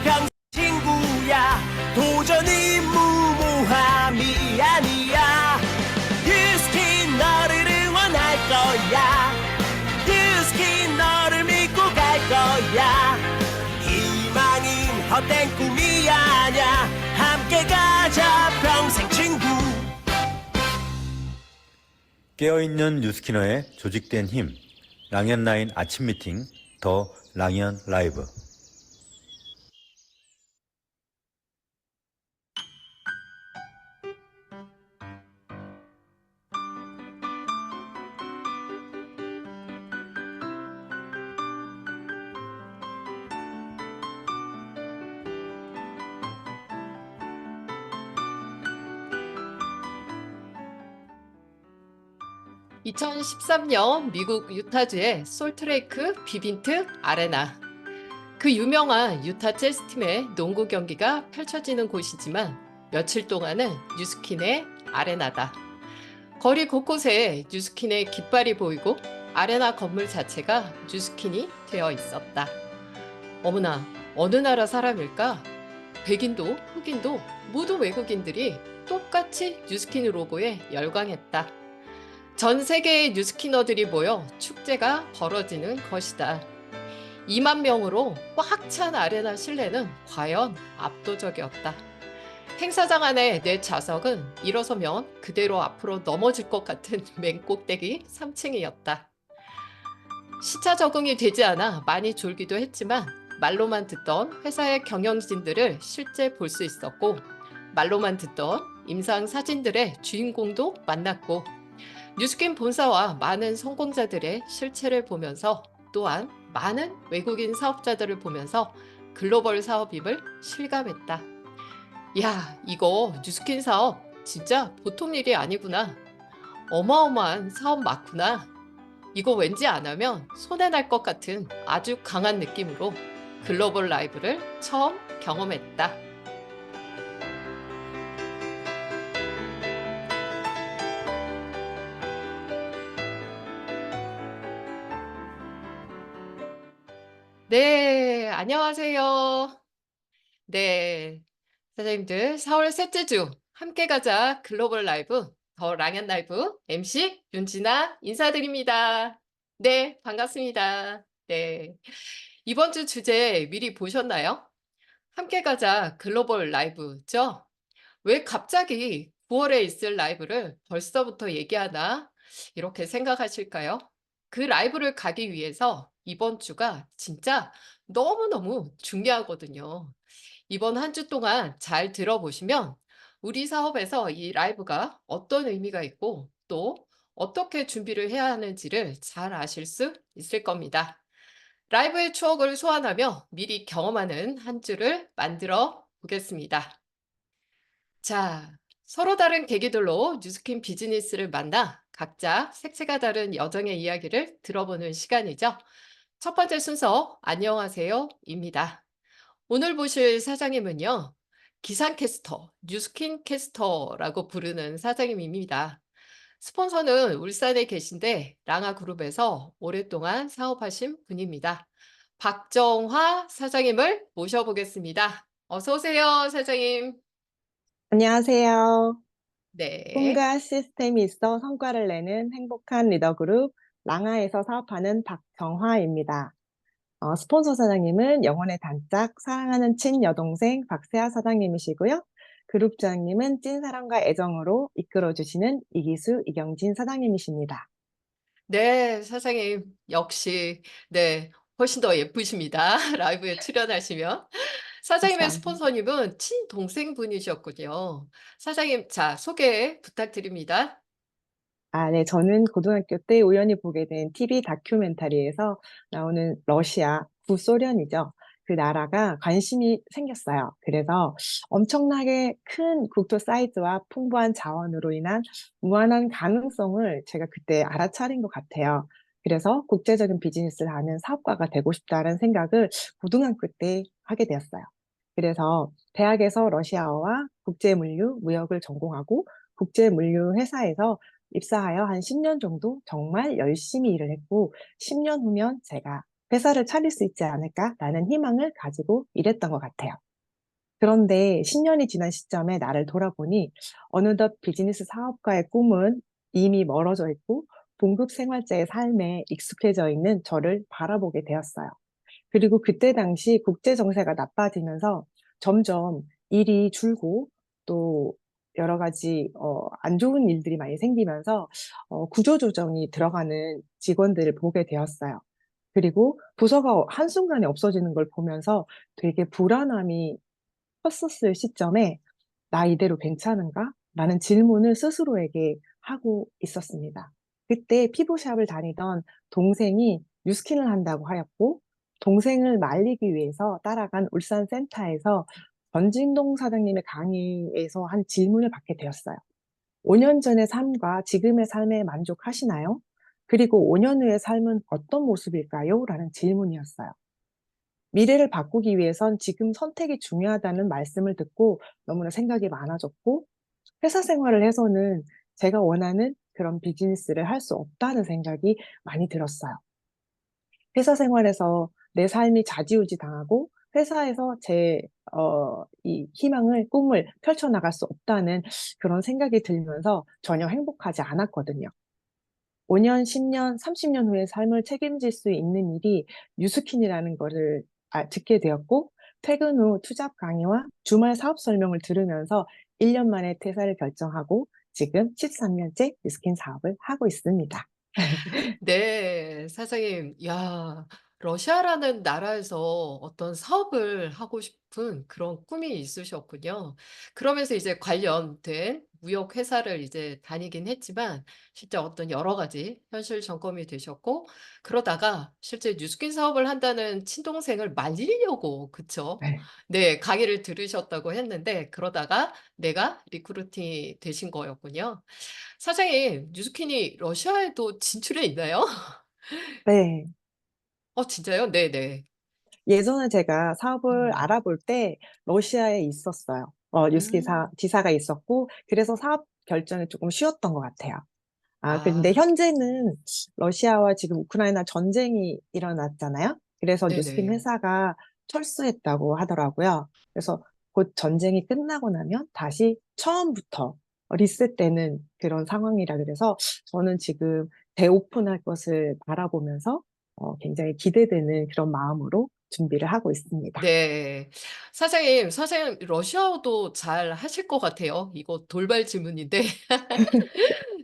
평생 친구야. 도전이 무모함이 아니야. 유스킨 너를 응원할 거야. 유스킨 너를 믿고 갈 거야. 희망은 헛된 꿈이 아냐. 함께 가자 평생 친구. 깨어있는 뉴스키너의 조직된 힘, 랑연9 아침 미팅, 더 랑연 라이브. (2013년) 미국 유타주의 솔트레이크 비빈트 아레나. 그 유명한 유타 재즈팀의 농구 경기가 펼쳐지는 곳이지만 며칠 동안은 뉴스킨의 아레나다. 거리 곳곳에 뉴스킨의 깃발이 보이고 아레나 건물 자체가 뉴스킨이 되어 있었다. 어머나, 어느 나라 사람일까? 백인도 흑인도 모두 외국인들이 똑같이 뉴스킨 로고에 열광했다. 전 세계의 뉴스키너들이 모여 축제가 벌어지는 것이다. 2만 명으로 꽉 찬 아레나 실내는 과연 압도적이었다. 행사장 안에 내 좌석은 일어서면 그대로 앞으로 넘어질 것 같은 맨 꼭대기 3층이었다. 시차 적응이 되지 않아 많이 졸기도 했지만 말로만 듣던 회사의 경영진들을 실제 볼 수 있었고, 말로만 듣던 임상 사진들의 주인공도 만났고, 뉴스킨 본사와 많은 성공자들의 실체를 보면서, 또한 많은 외국인 사업자들을 보면서 글로벌 사업임을 실감했다. 야, 이거 뉴스킨 사업 진짜 보통 일이 아니구나. 어마어마한 사업 맞구나. 이거 왠지 안 하면 손해날 것 같은 아주 강한 느낌으로 글로벌 라이브를 처음 경험했다. 네, 안녕하세요. 네, 사장님들 4월 셋째 주 함께 가자 글로벌 라이브 더 랑연 라이브 MC 윤진아 인사드립니다. 네, 반갑습니다. 네, 이번 주 주제 미리 보셨나요? 함께 가자 글로벌 라이브죠? 왜 갑자기 9월에 있을 라이브를 벌써부터 얘기하나? 이렇게 생각하실까요? 그 라이브를 가기 위해서 이번 주가 진짜 너무너무 중요하거든요. 이번 한 주 동안 잘 들어보시면 우리 사업에서 이 라이브가 어떤 의미가 있고 또 어떻게 준비를 해야 하는지를 잘 아실 수 있을 겁니다. 라이브의 추억을 소환하며 미리 경험하는 한 주를 만들어 보겠습니다. 자, 서로 다른 계기들로 뉴스킨 비즈니스를 만나 각자 색채가 다른 여정의 이야기를 들어보는 시간이죠. 첫 번째 순서, 안녕하세요입니다. 오늘 보실 사장님은요, 기상캐스터, 뉴스킨 캐스터라고 부르는 사장님입니다. 스폰서는 울산에 계신데 랑아그룹에서 오랫동안 사업하신 분입니다. 박정화 사장님을 모셔보겠습니다. 어서 오세요, 사장님. 안녕하세요. 네. 꿈과 시스템이 있어 성과를 내는 행복한 리더그룹 랑아에서 사업하는 박정화입니다. 스폰서 사장님은 영혼의 단짝 사랑하는 친여동생 박세아 사장님이시고요. 그룹장님은 찐사랑과 애정으로 이끌어주시는 이기수 이경진 사장님이십니다. 네, 사장님 역시 네, 훨씬 더 예쁘십니다. 라이브에 출연하시면. 사장님의 감사합니다. 스폰서님은 친동생분이셨군요. 사장님, 자, 소개 부탁드립니다. 네. 저는 고등학교 때 우연히 보게 된 TV 다큐멘터리에서 나오는 러시아, 구소련이죠. 그 나라가 관심이 생겼어요. 그래서 엄청나게 큰 국토 사이즈와 풍부한 자원으로 인한 무한한 가능성을 제가 그때 알아차린 것 같아요. 그래서 '국제적인 비즈니스를 하는 사업가가 되고 싶다.'는 생각을 고등학교 때 하게 되었어요. 그래서 대학에서 러시아어와 국제물류, 무역을 전공하고 국제물류 회사에서 입사하여 한 10년 정도 정말 열심히 일을 했고, 10년 후면 제가 회사를 차릴 수 있지 않을까라는 희망을 가지고 일했던 것 같아요. 그런데 10년이 지난 시점에 나를 돌아보니 어느덧 비즈니스 사업가의 꿈은 이미 멀어져 있고 봉급 생활자의 삶에 익숙해져 있는 저를 바라보게 되었어요. 그리고 그때 당시 국제 정세가 나빠지면서 점점 일이 줄고 또 여러 가지 안 좋은 일들이 많이 생기면서 구조조정이 들어가는 직원들을 보게 되었어요. 그리고 부서가 한순간에 없어지는 걸 보면서 되게 불안함이 컸었을 시점에 나 이대로 괜찮은가? 라는 질문을 스스로에게 하고 있었습니다. 그때 피부샵을 다니던 동생이 뉴스킨을 한다고 하였고, 동생을 말리기 위해서 따라간 울산 센터에서 전진동 사장님의 강의에서 한 질문을 받게 되었어요. 5년 전의 삶과 지금의 삶에 만족하시나요? 그리고 5년 후의 삶은 어떤 모습일까요? 라는 질문이었어요. 미래를 바꾸기 위해선 지금 선택이 중요하다는 말씀을 듣고 너무나 생각이 많아졌고, 회사 생활을 해서는 제가 원하는 그런 비즈니스를 할 수 없다는 생각이 많이 들었어요. 회사 생활에서 내 삶이 좌지우지 당하고 회사에서 이 희망을, 꿈을 펼쳐나갈 수 없다는 그런 생각이 들면서 전혀 행복하지 않았거든요. 5년, 10년, 30년 후의 삶을 책임질 수 있는 일이 뉴스킨이라는 거를 듣게 되었고, 퇴근 후 투잡 강의와 주말 사업 설명을 들으면서 1년 만에 퇴사를 결정하고 지금 13년째 뉴스킨 사업을 하고 있습니다. 네, 사장님, 야, 러시아라는 나라에서 어떤 사업을 하고 싶은 그런 꿈이 있으셨군요. 그러면서 이제 관련된 무역 회사를 이제 다니긴 했지만, 실제 어떤 여러 가지 현실 점검이 되셨고, 그러다가 실제 뉴스킨 사업을 한다는 친동생을 말리려고, 그쵸? 네. 네, 강의를 들으셨다고 했는데, 그러다가 내가 리크루팅이 되신 거였군요. 사장님, 뉴스킨이 러시아에도 진출해 있나요? 네. 진짜요? 네네. 예전에 제가 사업을 음. 알아볼 때 러시아에 있었어요. 뉴스킨 음. 지사가 있었고, 그래서 사업 결정이 조금 쉬웠던 것 같아요. 근데 아, 현재는 러시아와 지금 우크라이나 전쟁이 일어났잖아요. 그래서 뉴스킨 네네. 회사가 철수했다고 하더라고요. 그래서 곧 전쟁이 끝나고 나면 다시 처음부터 리셋되는 그런 상황이라 그래서 저는 지금 대오픈할 것을 바라보면서 굉장히 기대되는 그런 마음으로 준비를 하고 있습니다. 네. 사장님, 러시아어도 잘 하실 것 같아요. 이거 돌발 질문인데.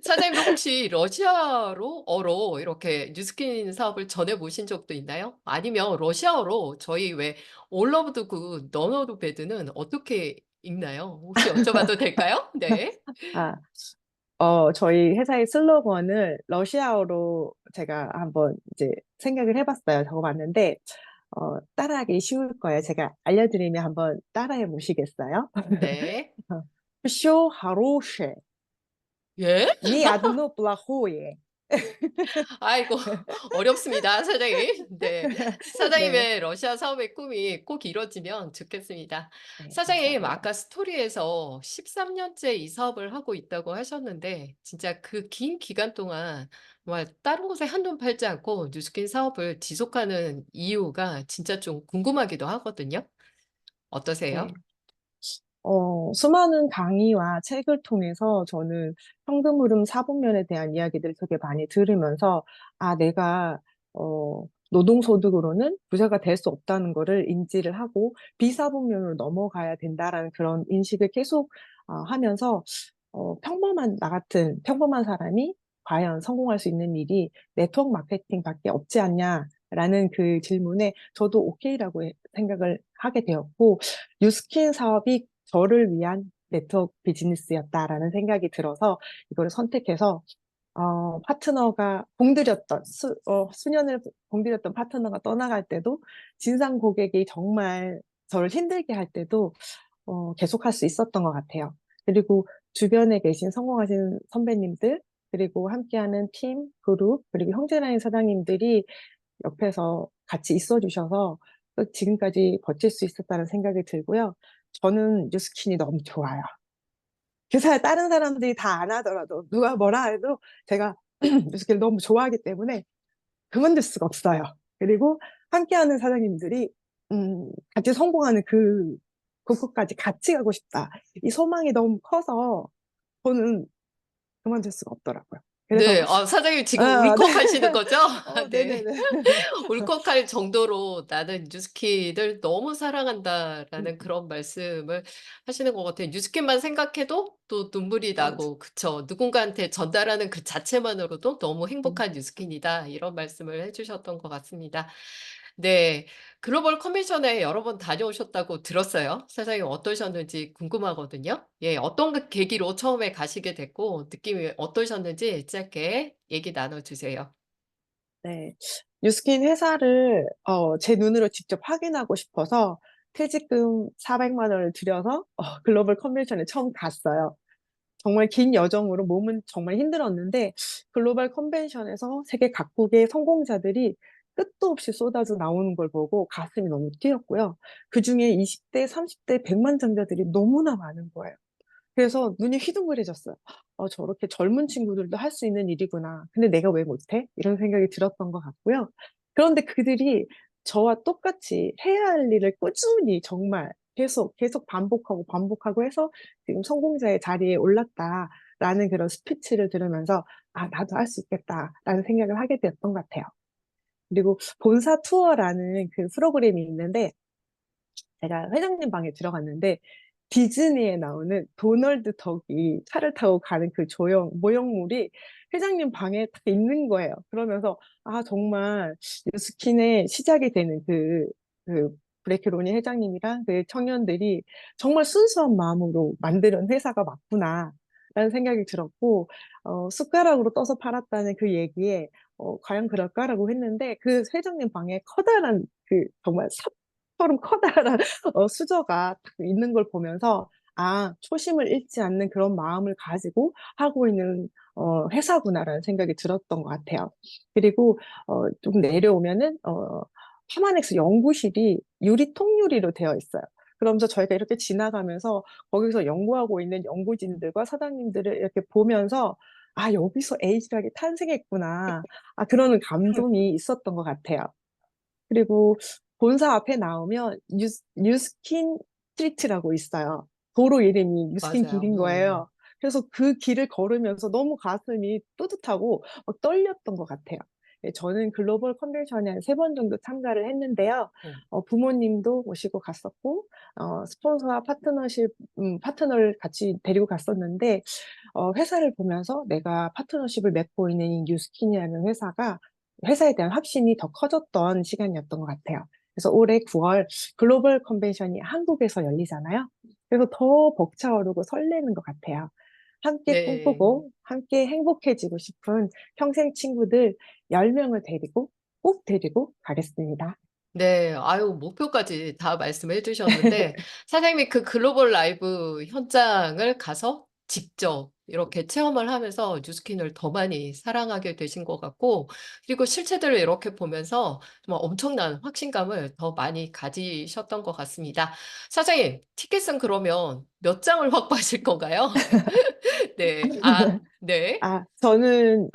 사장님도 혹시 어로 이렇게 뉴스킨 사업을 전해 보신 적도 있나요? 아니면 러시아어로 저희 왜 All of the good, none of the bad는 어떻게 읽나요? 혹시 여쭤봐도 될까요? 네. 아, 저희 회사의 슬로건을 러시아어로 제가 한번 이제 생각을 해봤어요. 적어봤는데, 따라하기 쉬울 거예요. 제가 알려드리면 한번 따라해 보시겠어요? 네. Все хорошее, 예? ни одно плохое. 아이고, 어렵습니다, 사장님. 네. 네, 사장님의 러시아 사업의 꿈이 꼭 이뤄지면 좋겠습니다. 네, 사장님, 감사합니다. 아까 스토리에서 13년째 이 사업을 하고 있다고 하셨는데, 진짜 그 긴 기간 동안 정말 다른 곳에 한눈 팔지 않고 뉴스킨 사업을 지속하는 이유가 진짜 좀 궁금하기도 하거든요. 네. 어떠세요? 수많은 강의와 책을 통해서 저는 현금 흐름 사분면에 대한 이야기들을 되게 많이 들으면서, 내가, 노동소득으로는 부자가 될 수 없다는 거를 인지를 하고, 비사분면으로 넘어가야 된다라는 그런 인식을 계속 하면서, 나 같은 평범한 사람이 과연 성공할 수 있는 일이 네트워크 마케팅밖에 없지 않냐라는 그 질문에 저도 오케이라고 생각을 하게 되었고, 뉴스킨 사업이 저를 위한 네트워크 비즈니스였다라는 생각이 들어서 이거를 선택해서 파트너가 수년을 공들였던 파트너가 떠나갈 때도 진상 고객이 정말 저를 힘들게 할 때도 계속할 수 있었던 것 같아요. 그리고 주변에 계신 성공하신 선배님들, 그리고 함께하는 팀, 그룹, 그리고 형제라인 사장님들이 옆에서 같이 있어 주셔서 지금까지 버틸 수 있었다는 생각이 들고요. 저는 뉴스킨이 너무 좋아요. 다른 사람들이 다 안 하더라도, 누가 뭐라 해도 제가 뉴스킨을 너무 좋아하기 때문에 그만둘 수가 없어요. 그리고 함께하는 사장님들이 같이 성공하는 그곳까지 같이 가고 싶다. 이 소망이 너무 커서 저는 그만둘 수가 없더라고요. 그래서 네. 사장님 지금 아, 네. 울컥하시는 거죠? 네. 네네네. 울컥할 정도로 "나는 뉴스킨을 너무 음, 사랑한다."라는 그런 말씀을 하시는 것 같아요. 뉴스킨만 생각해도 또 눈물이 맞아. 나고 그쵸. 누군가한테 전달하는 그 자체만으로도 "너무 음, 행복한 뉴스킨이다." 이런 말씀을 해 주셨던 것 같습니다. 네. 글로벌 컨벤션에 여러 번 다녀오셨다고 들었어요. 사장님 어떠셨는지 궁금하거든요. 예. 어떤 그 계기로 처음에 가시게 됐고 느낌이 어떠셨는지 짧게 얘기 나눠 주세요. 네. 뉴스킨 회사를 제 눈으로 직접 확인하고 싶어서 퇴직금 400만 원을 들여서 글로벌 컨벤션에 처음 갔어요. 정말 긴 여정으로 몸은 정말 힘들었는데 글로벌 컨벤션에서 세계 각국의 성공자들이 끝도 없이 쏟아져 나오는 걸 보고 가슴이 너무 뛰었고요. 그중에 20대, 30대 백만장자들이 너무나 많은 거예요. 그래서 눈이 휘둥그레졌어요. 저렇게 젊은 친구들도 할 수 있는 일이구나. 근데 내가 왜 못해? 이런 생각이 들었던 것 같고요. 그런데 그들이 저와 똑같이 해야 할 일을 꾸준히 정말 계속 반복하고 반복하고 해서 지금 성공자의 자리에 올랐다라는 그런 스피치를 들으면서 아, 나도 할 수 있겠다라는 생각을 하게 되었던 것 같아요. 그리고 본사 투어라는 그 프로그램이 있는데 제가 회장님 방에 들어갔는데 디즈니에 나오는 도널드 덕이 차를 타고 가는 그 모형물이 회장님 방에 딱 있는 거예요. 그러면서 아, 정말 뉴스킨의 시작이 되는 그 브레이크 로니 회장님이랑 그 청년들이 정말 순수한 마음으로 만드는 회사가 맞구나. 라는 생각이 들었고, 숟가락으로 떠서 팔았다는 그 얘기에, 과연 그럴까라고 했는데, 그 회장님 방에 커다란 정말 삽처럼 커다란 수저가 딱 있는 걸 보면서 아, 초심을 잃지 않는 그런 마음을 가지고 하고 있는 회사구나라는 생각이 들었던 것 같아요. 그리고 좀 내려오면은 파마넥스 연구실이 통유리로 되어 있어요. 그러면서 저희가 이렇게 지나가면서 거기서 연구하고 있는 연구진들과 사장님들을 이렇게 보면서 아, 여기서 에이지락이 탄생했구나. 아, 그러는 감동이 있었던 것 같아요. 그리고 본사 앞에 나오면 뉴스킨 스트리트라고 있어요. 도로 이름이 뉴스킨 맞아요. 길인 음. 거예요. 그래서 그 길을 걸으면서 너무 가슴이 뿌듯하고 막 떨렸던 것 같아요. 예, 저는 글로벌 컨벤션에 한 3번 정도 참가를 했는데요. 어. 부모님도 모시고 갔었고, 스폰서와 파트너를 같이 데리고 갔었는데, 회사를 보면서 내가 파트너십을 맺고 있는 이 뉴스킨이라는 회사에 대한 확신이 더 커졌던 시간이었던 것 같아요. 그래서 올해 9월 글로벌 컨벤션이 한국에서 열리잖아요. 그래서 더 벅차오르고 설레는 것 같아요. 함께 네. 꿈꾸고 함께 행복해지고 싶은 평생 친구들 10명을 꼭 데리고 가겠습니다. 네. 아유 목표까지 다 말씀해 주셨는데 사장님이 그 글로벌 라이브 현장을 가서 직접 이렇게 체험을 하면서 뉴스킨을 더 많이 사랑하게 되신 것 같고 그리고 실체들을 이렇게 보면서 정말 엄청난 확신감을 더 많이 가지셨던 것 같습니다. 사장님 티켓은 그러면 몇 장을 확보하실 건가요? 네. 네. 저는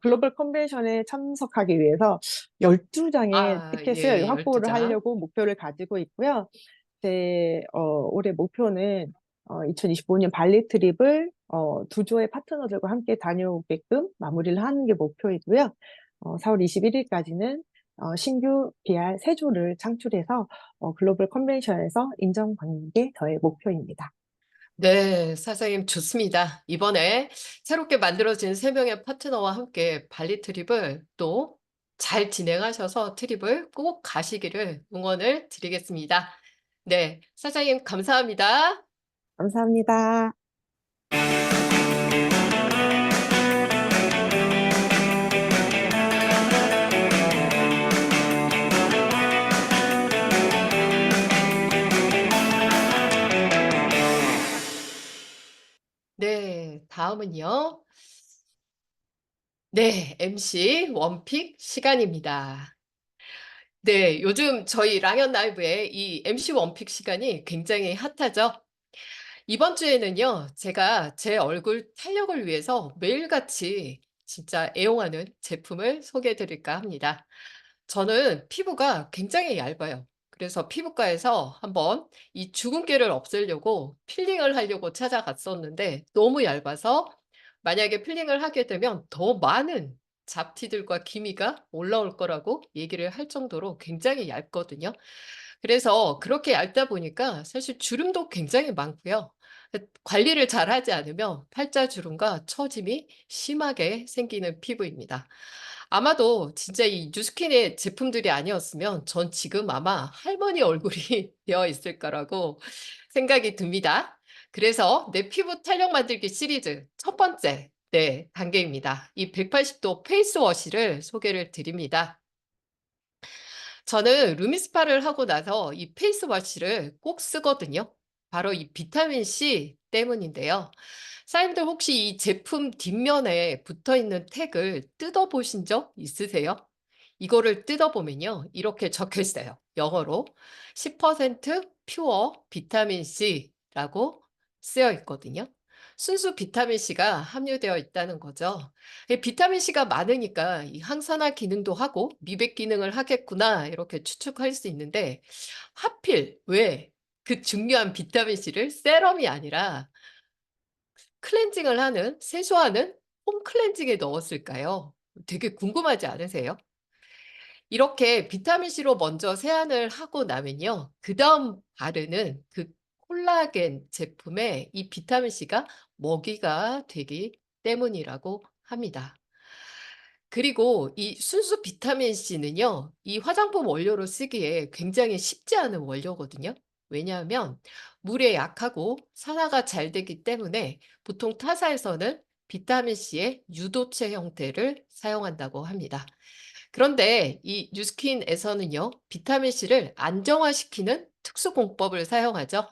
글로벌 컨벤션에 참석하기 위해서 12장의 티켓을 예. 12 확보를 장. 하려고 목표를 가지고 있고요. 올해 목표는 2025년 발리 트립을 2조의 파트너들과 함께 다녀오게끔 마무리를 하는 게 목표이고요. 4월 21일까지는 신규 BR 3조를 창출해서 글로벌 컨벤션에서 인정받는 게 저의 목표입니다. 네, 사장님 좋습니다. 이번에 새롭게 만들어진 3명의 파트너와 함께 발리 트립을 또 잘 진행하셔서 트립을 꼭 가시기를 응원을 드리겠습니다. 네, 사장님 감사합니다. 감사합니다. 네, 다음은요. 네, MC 원픽 시간입니다. 네, 요즘 저희 랑연 라이브의 이 MC 원픽 시간이 굉장히 핫하죠. 이번 주에는요, 제가 제 얼굴 탄력을 위해서 매일같이 진짜 애용하는 제품을 소개해 드릴까 합니다. 저는 피부가 굉장히 얇아요. 그래서 피부과에서 한번 이 주근깨를 없애려고 필링을 하려고 찾아갔었는데 너무 얇아서 만약에 필링을 하게 되면 더 많은 잡티들과 기미가 올라올 거라고 얘기를 할 정도로 굉장히 얇거든요. 그래서 그렇게 얇다 보니까 사실 주름도 굉장히 많고요. 관리를 잘하지 않으면 팔자주름과 처짐이 심하게 생기는 피부입니다. 아마도 진짜 이 뉴스킨의 제품들이 아니었으면 전 지금 아마 할머니 얼굴이 되어 있을 거라고 생각이 듭니다. 그래서 내 피부 탄력 만들기 시리즈 첫 번째 단계입니다. 이 180도 페이스워시를 소개를 드립니다. 저는 루미스파를 하고 나서 이 페이스워시를 꼭 쓰거든요. 바로 이 비타민 C 때문인데요. 사장님들 혹시 이 제품 뒷면에 붙어 있는 택을 뜯어보신 적 있으세요? 이거를 뜯어보면요. 이렇게 적혀 있어요. 영어로 10% 퓨어 비타민 C라고 쓰여 있거든요. 순수 비타민 C가 함유되어 있다는 거죠. 비타민 C가 많으니까 이 항산화 기능도 하고 미백 기능을 하겠구나 이렇게 추측할 수 있는데 하필 왜 그 중요한 비타민 C를 세럼이 아니라 클렌징을 하는 세수하는 홈 클렌징에 넣었을까요? 되게 궁금하지 않으세요? 이렇게 비타민 C로 먼저 세안을 하고 나면요. 그다음 바르는 그 콜라겐 제품에 이 비타민 C가 먹이가 되기 때문이라고 합니다. 그리고 이 순수 비타민 C는요. 이 화장품 원료로 쓰기에 굉장히 쉽지 않은 원료거든요. 왜냐하면 물에 약하고 산화가 잘 되기 때문에 보통 타사에서는 비타민 C의 유도체 형태를 사용한다고 합니다. 그런데 이 뉴스킨에서는요. 비타민 C를 안정화시키는 특수 공법을 사용하죠.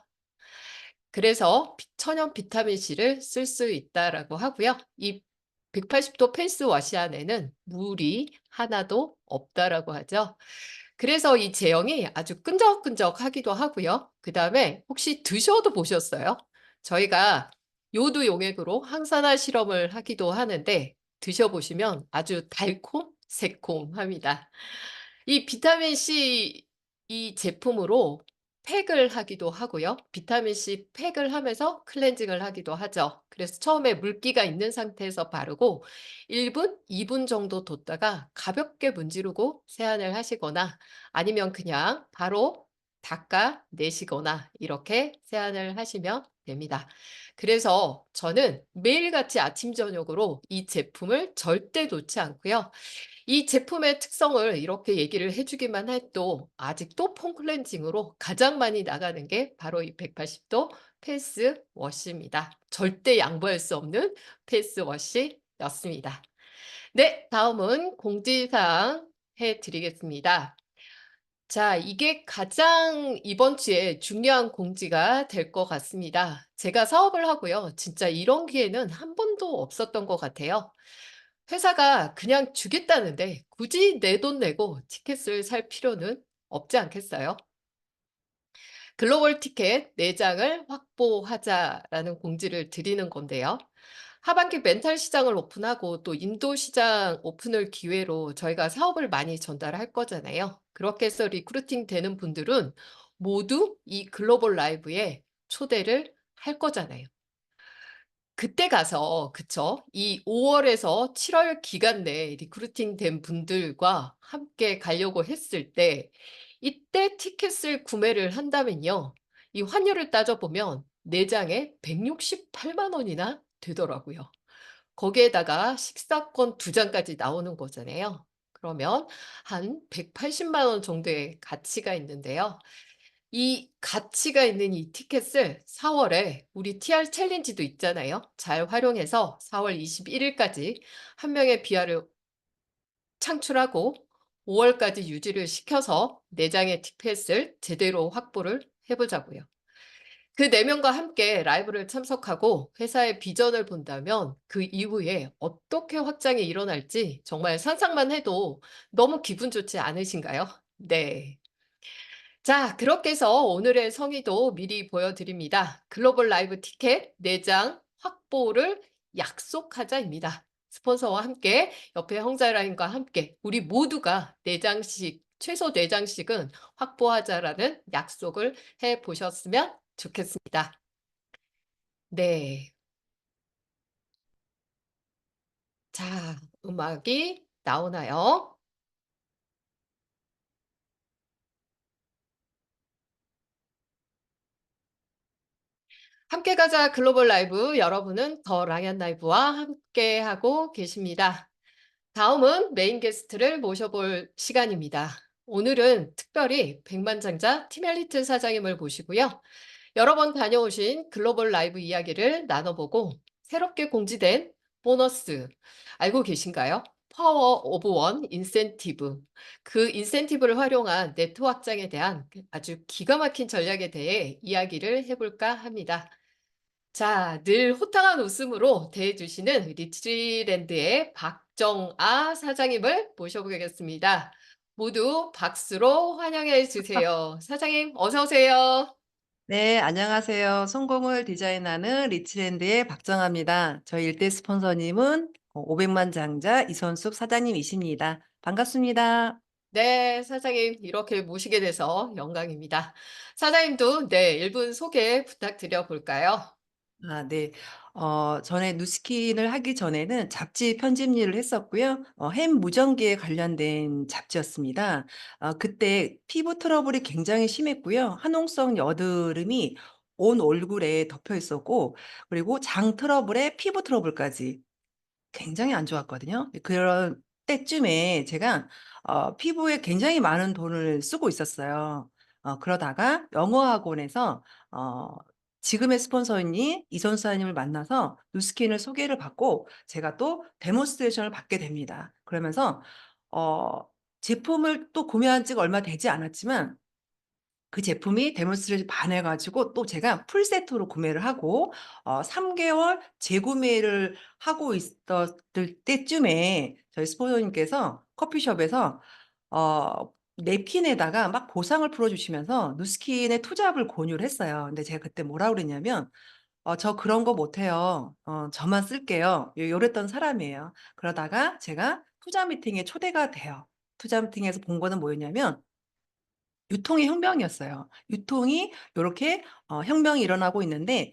그래서 천연 비타민 C를 쓸 수 있다라고 하고요. 이 180도 페이스워시 안에는 물이 하나도 없다라고 하죠. 그래서 이 제형이 아주 끈적끈적하기도 하고요. 그다음에 혹시 드셔도 보셨어요? 저희가 요드 용액으로 항산화 실험을 하기도 하는데 드셔보시면 아주 달콤 새콤합니다. 이 비타민 C 이 제품으로 팩을 하기도 하고요. 비타민 C 팩을 하면서 클렌징을 하기도 하죠. 그래서 처음에 물기가 있는 상태에서 바르고 1분, 2분 정도 뒀다가 가볍게 문지르고 세안을 하시거나 아니면 그냥 바로 닦아 내시거나 이렇게 세안을 하시면 됩니다. 그래서 저는 매일같이 아침 저녁으로 이 제품을 절대 놓지 않고요. 이 제품의 특성을 이렇게 얘기를 해주기만 해도 아직도 폼 클렌징으로 가장 많이 나가는 게 바로 이 180도 페이스 워시입니다. 절대 양보할 수 없는 페이스 워시였습니다. 네, 다음은 공지사항 해드리겠습니다. 자, 이게 가장 이번 주에 중요한 공지가 될 것 같습니다. 제가 사업을 하고요. 진짜 이런 기회는 한 번도 없었던 것 같아요. 회사가 그냥 주겠다는데 굳이 내 돈 내고 티켓을 살 필요는 없지 않겠어요? 글로벌 티켓 4장을 확보하자라는 공지를 드리는 건데요. 하반기 멘탈 시장을 오픈하고 또 인도 시장 오픈을 기회로 저희가 사업을 많이 전달할 거잖아요. 그렇게 해서 리크루팅 되는 분들은 모두 이 글로벌 라이브에 초대를 할 거잖아요. 그때 가서 그쵸? 이 5월에서 7월 기간 내에 리크루팅 된 분들과 함께 가려고 했을 때 이때 티켓을 구매를 한다면요. 이 환율을 따져보면 4장에 168만 원이나 되더라고요. 거기에다가 식사권 2장까지 나오는 거잖아요. 그러면 한 180만 원 정도의 가치가 있는데요. 이 가치가 있는 이 티켓을 4월에 우리 TR 챌린지도 있잖아요. 잘 활용해서 4월 21일까지 한 명의 비하를 창출하고 5월까지 유지를 시켜서 4장의 티켓을 제대로 확보를 해보자고요. 그 4명과 함께 라이브를 참석하고 회사의 비전을 본다면 그 이후에 어떻게 확장이 일어날지 정말 상상만 해도 너무 기분 좋지 않으신가요? 네. 자, 그렇게 해서 오늘의 성의도 미리 보여드립니다. 글로벌 라이브 티켓 4장 확보를 약속하자입니다. 스폰서와 함께 옆에 홍자라인과 함께 우리 모두가 내장식 최소 내장식은 확보하자라는 약속을 해 보셨으면 좋겠습니다. 네. 자, 음악이 나오나요? 함께 가자 글로벌 라이브 여러분은 더 랑앤 라이브와 함께하고 계십니다. 다음은 메인 게스트를 모셔볼 시간입니다. 오늘은 특별히 백만장자 팀 엘리트 사장님을 모시고요. 여러 번 다녀오신 글로벌 라이브 이야기를 나눠보고 새롭게 공지된 보너스 알고 계신가요? 파워 오브 원 인센티브. 그 인센티브를 활용한 네트 확장에 대한 아주 기가 막힌 전략에 대해 이야기를 해볼까 합니다. 자, 늘 호탕한 웃음으로 대해주시는 리치랜드의 박정아 사장님을 모셔보겠습니다. 모두 박수로 환영해 주세요. 사장님, 어서 오세요. 네, 안녕하세요. 성공을 디자인하는 리치랜드의 박정아입니다. 저희 일대 스폰서님은 500만 장자 이선숙 사장님이십니다. 반갑습니다. 네, 사장님, 이렇게 모시게 돼서 영광입니다. 사장님도 네, 1분 소개 부탁드려 볼까요? 아, 네. 전에 누스킨을 하기 전에는 잡지 편집 일을 했었고요. 햄 무전기에 관련된 잡지였습니다. 그때 피부 트러블이 굉장히 심했고요. 화농성 여드름이 온 얼굴에 덮여 있었고, 그리고 장 트러블에 피부 트러블까지 굉장히 안 좋았거든요. 그런 때쯤에 제가 피부에 굉장히 많은 돈을 쓰고 있었어요. 그러다가 영어 학원에서 지금의 스폰서인 이선수님을 만나서 누스킨을 소개를 받고 제가 또 데몬스트레이션을 받게 됩니다. 그러면서 어 제품을 또 구매한 지가 얼마 되지 않았지만 그 제품이 데몬스트레이션 반해 가지고 또 제가 풀 세트로 구매를 하고 3 개월 재구매를 하고 있었을 때쯤에 저희 스폰서님께서 커피숍에서 냅킨에다가 막 보상을 풀어 주시면서 누스킨의 투잡을 권유를 했어요. 근데 제가 그때 뭐라 그랬냐면 "저 그런 거 못 해요. 저만 쓸게요." 요랬던 사람이에요. 그러다가 제가 투자 미팅에 초대가 돼요. 투자 미팅에서 본 거는 뭐였냐면 유통의 혁명이었어요. 유통이 요렇게 혁명이 일어나고 있는데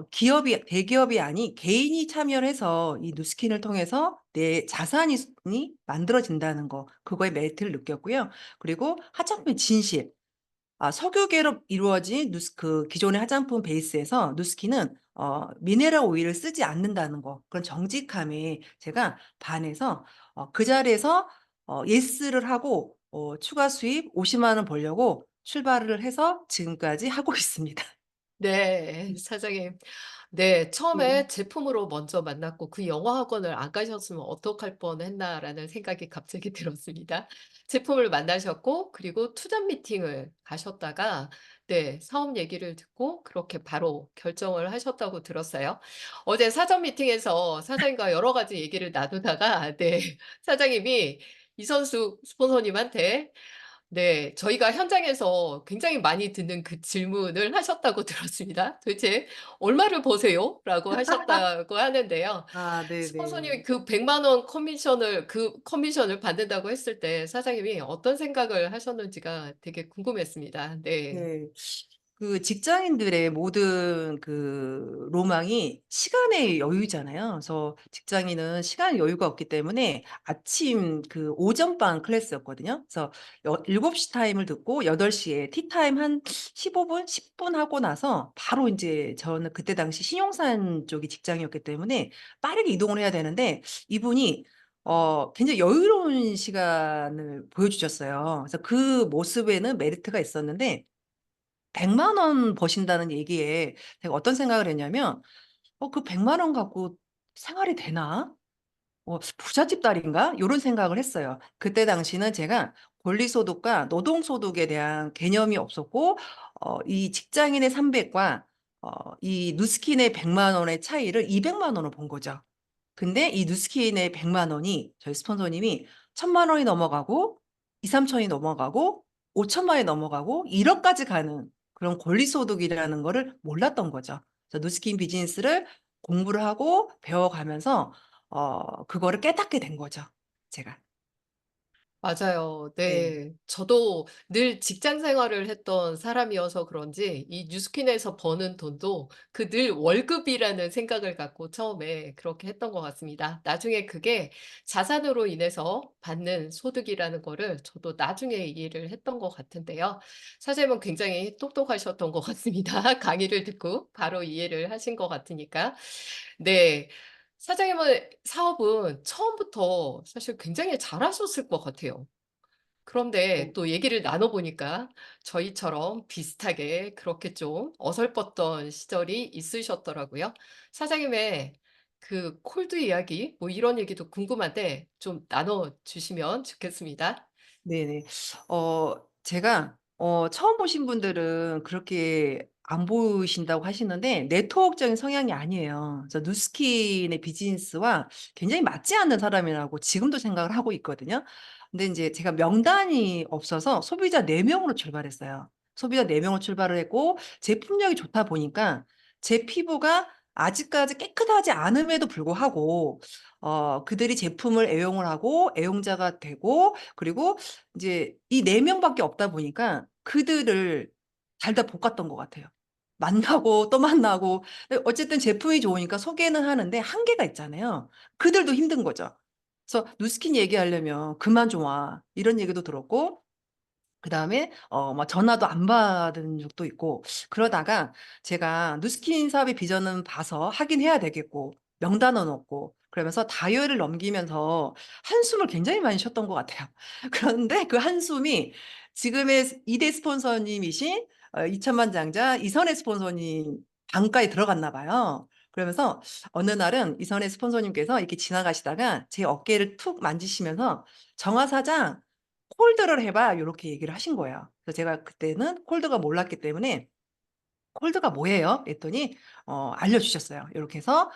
기업이 대기업이 아닌 개인이 참여를 해서 이 누스킨을 통해서 내 자산이 만들어진다는 거 그거의 메리트를 느꼈고요. 그리고 화장품의 진실 석유계로 이루어진 그 기존의 화장품 베이스에서 누스킨은 미네랄 오일을 쓰지 않는다는 거 그런 정직함에 제가 반해서 그 자리에서 예스를 하고 추가 수입 50만 원 벌려고 출발을 해서 지금까지 하고 있습니다. 네, 사장님. 네, 네. 처음에 제품으로 먼저 만났고 그 영어 학원을 안 가셨으면 어떡할 뻔했나라는 생각이 갑자기 들었습니다. 제품을 만나셨고 그리고 투자 미팅을 가셨다가 네, 사업 얘기를 듣고 그렇게 바로 결정을 하셨다고 들었어요. 어제 사전 미팅에서 사장님과 여러 가지 얘기를 나누다가 네, 사장님이 이선수 스폰서님한테 네. 저희가 현장에서 굉장히 많이 듣는 그 질문을 하셨다고 들었습니다. "도대체 얼마를 버세요?" 라고 하셨다고 하는데요. 아 네네. 스폰서님이 그 100만 원 커미션을 받는다고 했을 때 사장님이 어떤 생각을 하셨는지가 되게 궁금했습니다. 네. 네. 그 직장인들의 모든 그 로망이 시간의 여유잖아요. 그래서 직장인은 시간 여유가 없기 때문에 아침 그 오전반 클래스였거든요. 그래서 7시 타임을 듣고 8시에 티타임 한 15분, 10분 하고 나서 바로 인제 저는 그때 당시 신용산 쪽이 직장이었기 때문에 빠르게 이동을 해야 되는데 이분이 굉장히 여유로운 시간을 보여주셨어요. 그래서 그 모습에는 메리트가 있었는데 100만 원 버신다는 얘기에 제가 어떤 생각을 했냐면 '그 100만 원 갖고 생활이 되나? 부잣집 딸인가?' 요런 생각을 했어요. 그때 당시는 제가 권리소득과 노동소득에 대한 개념이 없었고 이 직장인의 300과 이 누스킨의 100만 원의 차이를 200만 원을 본 거죠. 근데 이 누스킨의 100만 원이 저희 스폰서님이 1,000만 원이 넘어가고 2-3천이 넘어가고 5천만 원이 넘어가고 1억 까지 가는 그런 권리소득이라는 거를 몰랐던 거죠. 그래서 누스킨 비즈니스를 공부를 하고 배워가면서 그거를 깨닫게 된 거죠, 제가. 맞아요. 네. 네. 저도 늘 직장 생활을 했던 사람이어서 그런지 이 뉴스킨에서 버는 돈도 그 늘 월급이라는 생각을 갖고 처음에 그렇게 했던 것 같습니다. 나중에 그게 자산으로 인해서 받는 소득이라는 거를 저도 나중에 이해를 했던 것 같은데요. 사장님은 굉장히 똑똑하셨던 것 같습니다. 강의를 듣고 바로 이해를 하신 것 같으니까. 네. 사장님은 사업은 처음부터 사실 굉장히 잘하셨을 것 같아요. 그런데 네. 또 얘기를 나눠보니까 저희처럼 비슷하게 그렇게 좀 어설펐던 시절이 있으셨더라고요. 사장님의 그 콜드 이야기, 뭐 이런 얘기도 궁금한데 좀 나눠주시면 좋겠습니다. 네네. 제가 처음 보신 분들은 그렇게 안 보이신다고 하시는데 네트워크적인 성향이 아니에요. 그래서 누스킨의 비즈니스와 굉장히 맞지 않는 사람이라고 지금도 생각을 하고 있거든요. 근데 인제 제가 명단이 없어서 소비자 4 명으로 출발했어요. 소비자 4 명으로 출발을 했고 제품력이 좋다 보니까 제 피부가 아직까지 깨끗하지 않음에도 불구하고 그들이 제품을 애용을 하고 애용자가 되고, 그리고 이제 이 4 명밖에 없다 보니까 그들을 달달 볶았던 것 같아요. 만나고 또 만나고. 근데 어쨌든 제품이 좋으니까 소개는 하는데 한계가 있잖아요. 그들도 힘든 거죠. 그래서 "누스킨 얘기하려면 그만 좀 와." 이런 얘기도 들었고, 그다음에 막 전화도 안 받은 적도 있고, 그러다가 제가 누스킨 사업의 비전은 봐서 하긴 해야 되겠고 명단은 없고 그러면서 다이얼을 넘기면서 한숨을 굉장히 많이 쉬었던 것 같아요. 그런데 그 한숨이 지금의 2대 스폰서님이신 2천만 장자 이선혜 스폰서님 방가에 들어갔나 봐요. 그러면서 어느 날은 이선혜 스폰서님께서 이렇게 지나가시다가 제 어깨를 툭 만지시면서 "정화 사장 콜드를 해 봐." 요렇게 얘기를 하신 거예요. 그래서 제가 그때는 콜드가 몰랐기 때문에 "콜드가 뭐예요?" 했더니 알려주셨어요. 요렇게 해서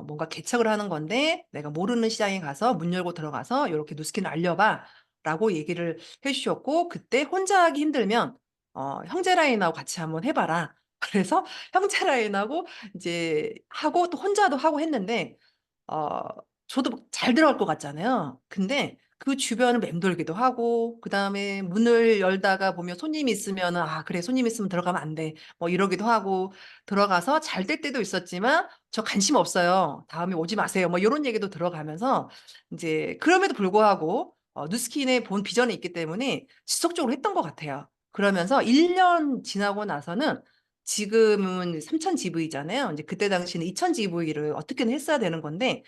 "뭔가 개척을 하는 건데 내가 모르는 시장에 가서 문 열고 들어가서 요렇게 누스킨을 알려 봐."라고 얘기를 해 주셨고, 그때 "혼자 하기 힘들면 형제 라인하고 같이 한번 해 봐라." 그래서 형제 라인하고 이제 하고 또 혼자도 하고 했는데 어 저도 막 잘 들어갈 것 같잖아요. 근데 그 주변을 맴돌기도 하고, 그다음에 문을 열다가 보면 손님이 있으면은 '아 그래 손님 있으면 들어가면 안 돼.' 뭐 이러기도 하고, 들어가서 잘 될 때도 있었지만 "저 관심 없어요. 다음에 오지 마세요." 뭐 요런 얘기도 들어가면서 인제 그럼에도 불구하고 누스킨의 본 비전이 있기 때문에 지속적으로 했던 것 같아요. 그러면서 1년 지나고 나서는 지금은 3,000 GV잖아요. 인제 그때 당시에는 2,000 GV를 어떻게든 했어야 되는 건데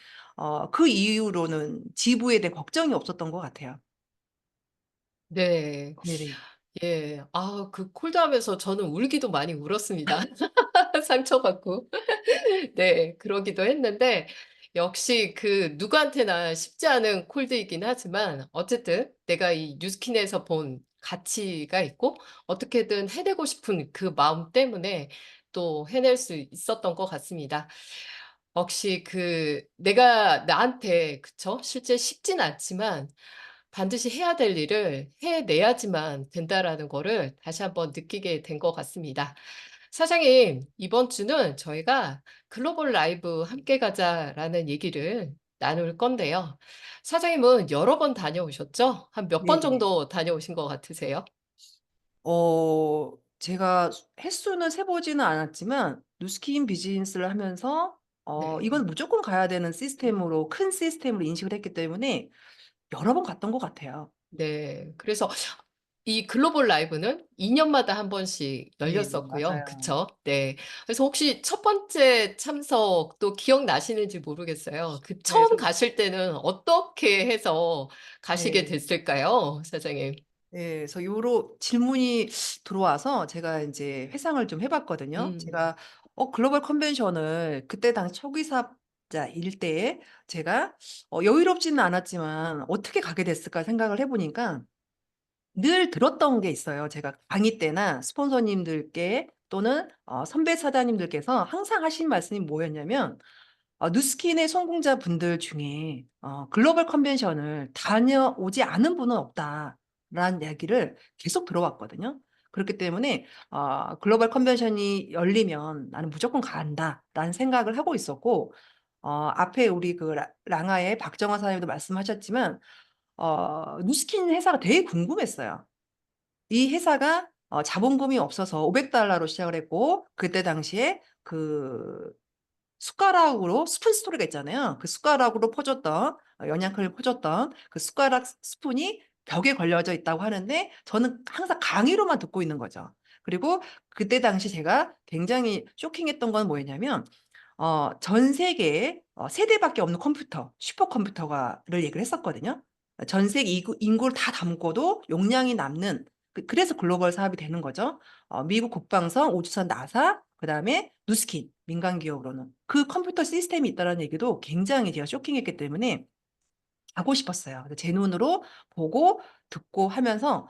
그 이후로는 지부에 대해 걱정이 없었던 것 같아요. 네. 네네. 예. 아, 그 콜드하면서 저는 울기도 많이 울었습니다. 상처받고. 네. 그러기도 했는데 역시 그 누구한테나 쉽지 않은 콜드이긴 하지만 어쨌든 내가 이 뉴스킨에서 본 가치가 있고 어떻게든 해내고 싶은 그 마음 때문에 또 해낼 수 있었던 것 같습니다. 역시 그 내가 나한테 그쵸? 실제 쉽진 않지만 반드시 해야 될 일을 해내야지만 된다라는 거를 다시 한번 느끼게 된 것 같습니다. 사장님, 이번 주는 저희가 글로벌 라이브 함께 가자라는 얘기를 나눌 건데요. 사장님은 여러 번 다녀오셨죠? 한 몇 번 네네. 정도 다녀오신 것 같으세요? 제가 횟수는 세 보지는 않았지만 누스킨 비즈니스를 하면서 네. 이건 무조건 가야 되는 시스템으로, 큰 시스템으로 인식을 했기 때문에 여러 번 갔던 것 같아요. 네. 그래서 이 글로벌 라이브는 2 년마다 한 번씩 네네. 열렸었고요. 맞아요. 그쵸? 네. 그래서 혹시 첫 번째 참석도 기억나시는지 모르겠어요. 그 네. 처음 가실 때는 어떻게 해서 가시게 네. 됐을까요? 사장님? 네. 그래서 요로 질문이 들어와서 제가 인제 회상을 좀 해 봤거든요. 음. 제가 글로벌 컨벤션을 그때 당시 초기 사업자일 때에 제가 여유롭지는 않았지만 '어떻게 가게 됐을까?' 생각을 해 보니까 늘 들었던 게 있어요. 제가 강의 때나 스폰서님들께 또는 선배 사장님들께서 항상 하신 말씀이 뭐였냐면 "누스킨의 성공자분들 중에 글로벌 컨벤션을 다녀오지 않은 분은 없다."라는 이야기를 계속 들어왔거든요. 그렇기 때문에 '글로벌 컨벤션이 열리면 나는 무조건 간다.'라는 생각을 하고 있었고, 앞에 우리 그 랑아의 박정화 사장님도 말씀하셨지만 누스킨 회사가 되게 궁금했어요. 이 회사가 자본금이 없어서 $500로 시작을 했고 그때 당시에 그 숟가락으로 스푼 스토리가 있잖아요. 그 숟가락으로 퍼줬던 영양크림을 퍼줬던 그 숟가락 스푼이 벽에 걸려져 있다고 하는데 저는 항상 강의로만 듣고 있는 거죠. 그리고 그때 당시 제가 굉장히 쇼킹했던 건 뭐였냐면 전 세계에 세 대밖에 없는 컴퓨터, 슈퍼컴퓨터가를 얘기를 했었거든요. 전 세계 인구를 다 담고도 용량이 남는 그래서 글로벌 사업이 되는 거죠. 미국 국방성, 우주선 나사, 그다음에 누스킨 민간 기업으로는 그 컴퓨터 시스템이 있다는 얘기도 굉장히 제가 쇼킹했기 때문에 가고 싶었어요. 그래서 제 눈으로 보고 듣고 하면서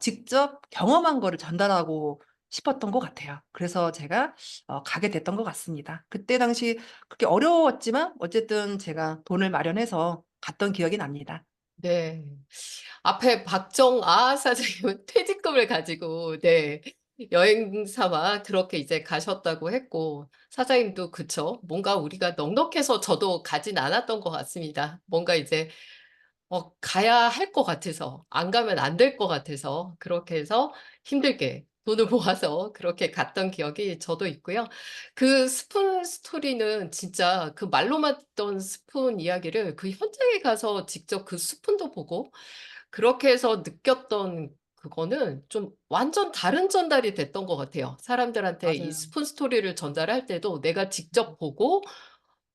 직접 경험한 거를 전달하고 싶었던 것 같아요. 그래서 제가 가게 됐던 것 같습니다. 그때 당시 그렇게 어려웠지만 어쨌든 제가 돈을 마련해서 갔던 기억이 납니다. 네. 앞에 박정아 사장님은 퇴직금을 가지고 네. 여행 삼아 그렇게 이제 가셨다고 했고 사장님도 그쵸. 뭔가 우리가 넉넉해서 저도 가진 않았던 것 같습니다. 뭔가 이제 가야 할 것 같아서 안 가면 안 될 것 같아서 그렇게 해서 힘들게 돈을 모아서 그렇게 갔던 기억이 저도 있고요. 그 스푼 스토리는 진짜 그 말로만 듣던 스푼 이야기를 그 현장에 가서 직접 그 스푼도 보고 그렇게 해서 느꼈던 그거는 좀 완전 다른 전달이 됐던 것 같아요. 사람들한테 이 맞아요. 스푼 스토리를 전달할 때도 내가 직접 보고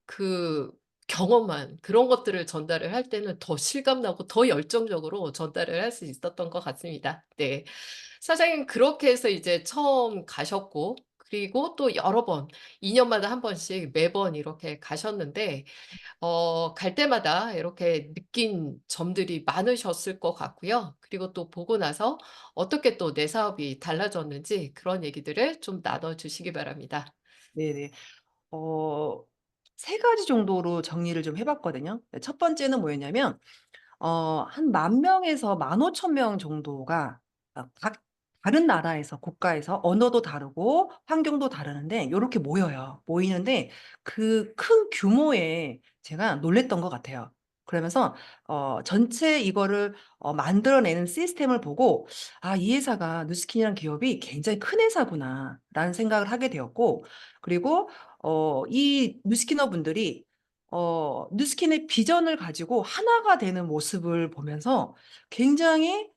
그 경험한 그런 것들을 전달을 할 때는 더 실감나고 더 열정적으로 전달을 할 수 있었던 것 같습니다. 네. 사장님 그렇게 해서 이제 처음 가셨고 그리고 또 여러 번 2 년마다 한 번씩 매번 이렇게 가셨는데 갈 때마다 이렇게 느낀 점들이 많으셨을 것 같고요. 그리고 또 보고 나서 어떻게 또 내 사업이 달라졌는지 그런 얘기들을 좀 나눠 주시기 바랍니다. 네네. 어 3 가지 정도로 정리를 좀 해 봤거든요. 첫 번째는 뭐였냐면 한 10,000명에서 15,000명 정도가 각 다른 나라에서 국가에서 언어도 다르고 환경도 다르는데 요렇게 모여요. 모이는데 그 큰 규모에 제가 놀랐던 것 같아요. 그러면서 전체 이거를 만들어내는 시스템을 보고 '아 이 회사가 누스킨이라는 기업이 굉장히 큰 회사구나.'라는 생각을 하게 되었고 그리고 이 뉴스키너 분들이 뉴스킨의 비전을 가지고 하나가 되는 모습을 보면서 굉장히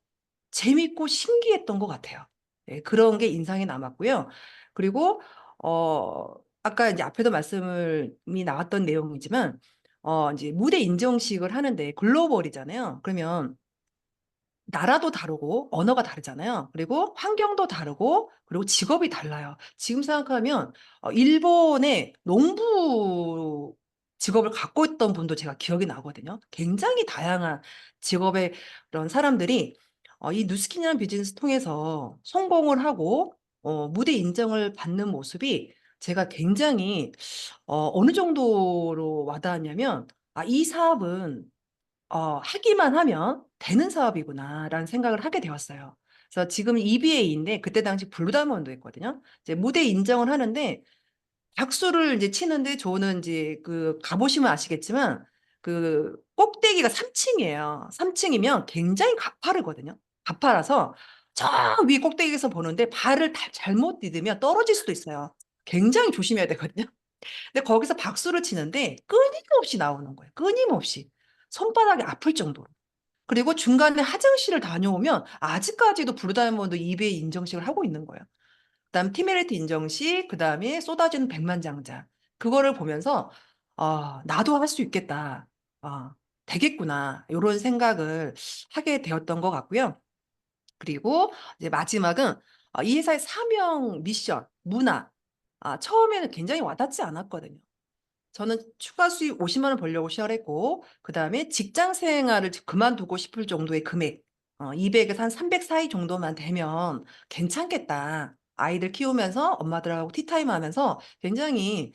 재밌고 신기했던 것 같아요. 예 그런 게 인상에 남았고요. 그리고 아까 이제 앞에도 말씀이 나왔던 내용이지만 인제 무대 인정식을 하는데 글로벌이잖아요. 그러면 나라도 다르고 언어가 다르잖아요. 그리고 환경도 다르고 그리고 직업이 달라요. 지금 생각하면 일본의 농부 직업을 갖고 있던 분도 제가 기억이 나거든요. 굉장히 다양한 직업의 그런 사람들이 이 누스킨이라는 비즈니스 통해서 성공을 하고 무대 인정을 받는 모습이 제가 굉장히 어느 정도로 와 닿았냐면 '아 이 사업은 하기만 하면 되는 사업이구나.'라는 생각을 하게 되었어요. 그래서 지금 EBA인데 그때 당시 블루 다이몬드였거든요. 이제 무대 인정을 하는데 박수를 인제 치는데 저는 인제 가 보시면 아시겠지만 그 꼭대기가 3 층이에요. 3 층이면 굉장히 가파르거든요. 가파라서 저 위 꼭대기에서 보는데 발을 잘못 디디면 떨어질 수도 있어요. 굉장히 조심해야 되거든요. 근데 거기서 박수를 치는데 끊임없이 나오는 거예요. 끊임없이. 손바닥이 아플 정도로. 그리고 중간에 화장실을 다녀오면 아직까지도 블루 다이아몬드 이베이 인정식을 하고 있는 거예요. 그다음에 티메리트 인정식 그다음에 쏟아지는 백만장자. 그거를 보면서 '아 나도 할 수 있겠다. 아 되겠구나.' 요런 생각을 하게 되었던 것 같고요. 그리고 이제 마지막은 이 회사의 사명, 미션, 문화 처음에는 굉장히 와 닿지 않았거든요. 저는 추가 수입 50만 원 벌려고 시작을 했고 그다음에 직장 생활을 그만두고 싶을 정도의 금액 200에서 한 300 사이 정도만 되면 괜찮겠다. 아이들 키우면서 엄마들하고 티타임 하면서 굉장히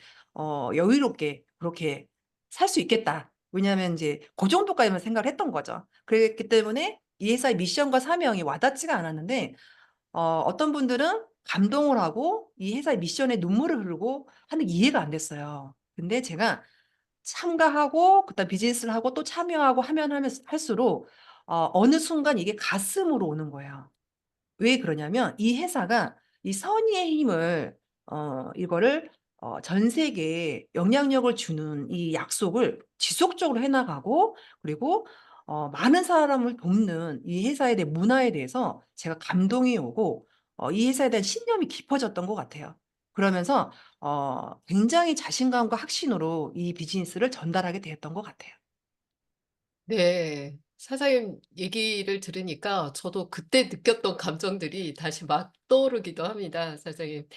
여유롭게 그렇게 살 수 있겠다. 왜냐하면 인제 고 정도까지만 생각을 했던 거죠. 그랬기 때문에 이 회사의 미션과 사명이 와 닿지가 않았는데 어떤 분들은 감동을 하고 이 회사의 미션에 눈물을 흐르고 하는 이해가 안 됐어요. 근데 제가 참가하고 그다음 비즈니스를 하고 또 참여하고 하면 할수록 어느 순간 이게 가슴으로 오는 거예요. 왜 그러냐면 이 회사가 이 선의의 힘을 이거를 전 세계에 영향력을 주는 이 약속을 지속적으로 해 나가고, 그리고 많은 사람을 돕는 이 회사에 대한 문화에 대해서 제가 감동이 오고 이 회사에 대한 신념이 깊어졌던 것 같아요. 그러면서 굉장히 자신감과 확신으로 이 비즈니스를 전달하게 되었던 것 같아요. 네. 사장님 얘기를 들으니까 저도 그때 느꼈던 감정들이 다시 막 떠오르기도 합니다, 사장님.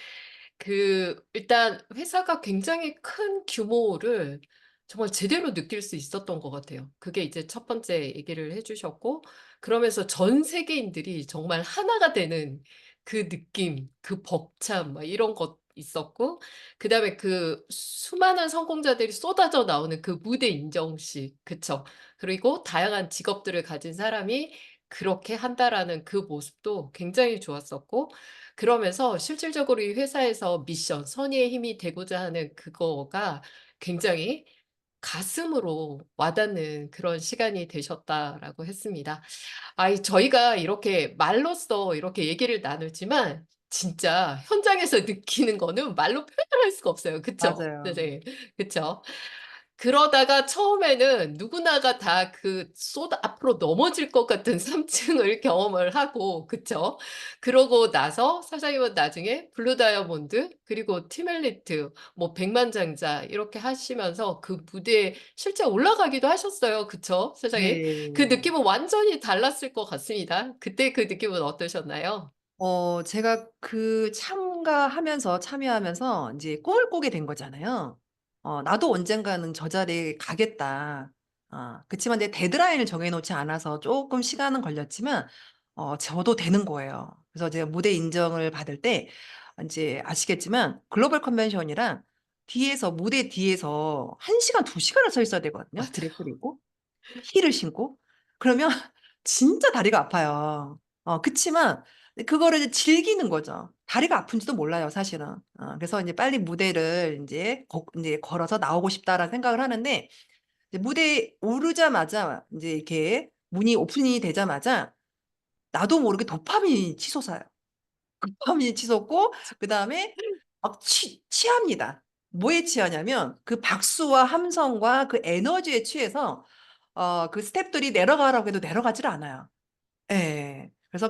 일단 회사가 굉장히 큰 규모를 정말 제대로 느낄 수 있었던 것 같아요. 그게 이제 첫 번째 얘기를 해주셨고, 그러면서 전 세계인들이 정말 하나가 되는 그 느낌, 그 벅참, 막 이런 것 있었고, 그 다음에 그 수많은 성공자들이 쏟아져 나오는 그 무대 인정식, 그쵸? 그리고 다양한 직업들을 가진 사람이 그렇게 한다라는 그 모습도 굉장히 좋았었고, 그러면서 실질적으로 이 회사에서 미션, 선의의 힘이 되고자 하는 그거가 굉장히 가슴으로 와닿는 그런 시간이 되셨다라고 했습니다. 저희가 이렇게 말로써 이렇게 얘기를 나누지만 진짜 현장에서 느끼는 거는 말로 표현할 수가 없어요. 그쵸? 맞아요. 네, 그쵸? 그러다가 처음에는 누구나가 다 앞으로 넘어질 것 같은 삼층을 경험을 하고, 그쵸? 그러고 나서 사장님은 나중에 블루 다이아몬드, 그리고 팀엘리트, 뭐 백만장자, 이렇게 하시면서 그 무대에 실제 올라가기도 하셨어요. 그쵸? 사장님? 그 네. 느낌은 완전히 달랐을 것 같습니다. 그때 그 느낌은 어떠셨나요? 제가 참여하면서 이제 꿈을 꾸게 된 거잖아요. '나도 언젠가는 저 자리에 가겠다.' 그치만 내 데드라인을 정해 놓지 않아서 조금 시간은 걸렸지만 저도 되는 거예요. 그래서 제가 무대 인정을 받을 때 인제 아시겠지만 글로벌 컨벤션이랑 무대 뒤에서 1 시간, 2 시간을 서 있어야 되거든요, 드레스를 입고. 힐을 신고. 그러면 진짜 다리가 아파요. 그치만 그거를 이제 즐기는 거죠. 다리가 아픈지도 몰라요, 사실은. 그래서 인제 '빨리 무대를 인제 걸어서 나오고 싶다.'라는 생각을 하는데, 이제 무대에 오르자마자 인제 이렇게 문이 오픈이 되자마자 나도 모르게 도파민이 치솟아요. 도파민이 치솟고 그다음에 막 취합니다. 뭐에 취하냐면 그 박수와 함성과 그 에너지에 취해서 그 스태프들이 내려가라고 해도 내려가지를 않아요. 예. 그래서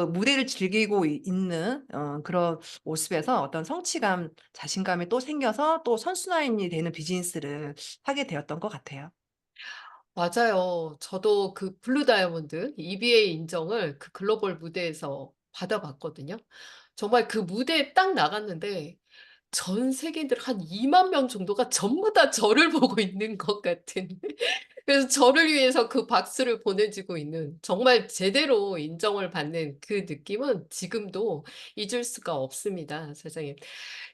무대를 즐기고 있는 그런 모습에서 어떤 성취감, 자신감이 또 생겨서 또 선순환이 되는 비즈니스를 하게 되었던 것 같아요. 맞아요. 저도 그 블루 다이아몬드 EBA 인정을 그 글로벌 무대에서 받아봤거든요. 정말 그 무대에 딱 나갔는데 전 세계인들 한 2만 명 정도가 전부 다 저를 보고 있는 것 같은 그래서 저를 위해서 그 박수를 보내주고 있는 정말 제대로 인정을 받는 그 느낌은 지금도 잊을 수가 없습니다, 사장님.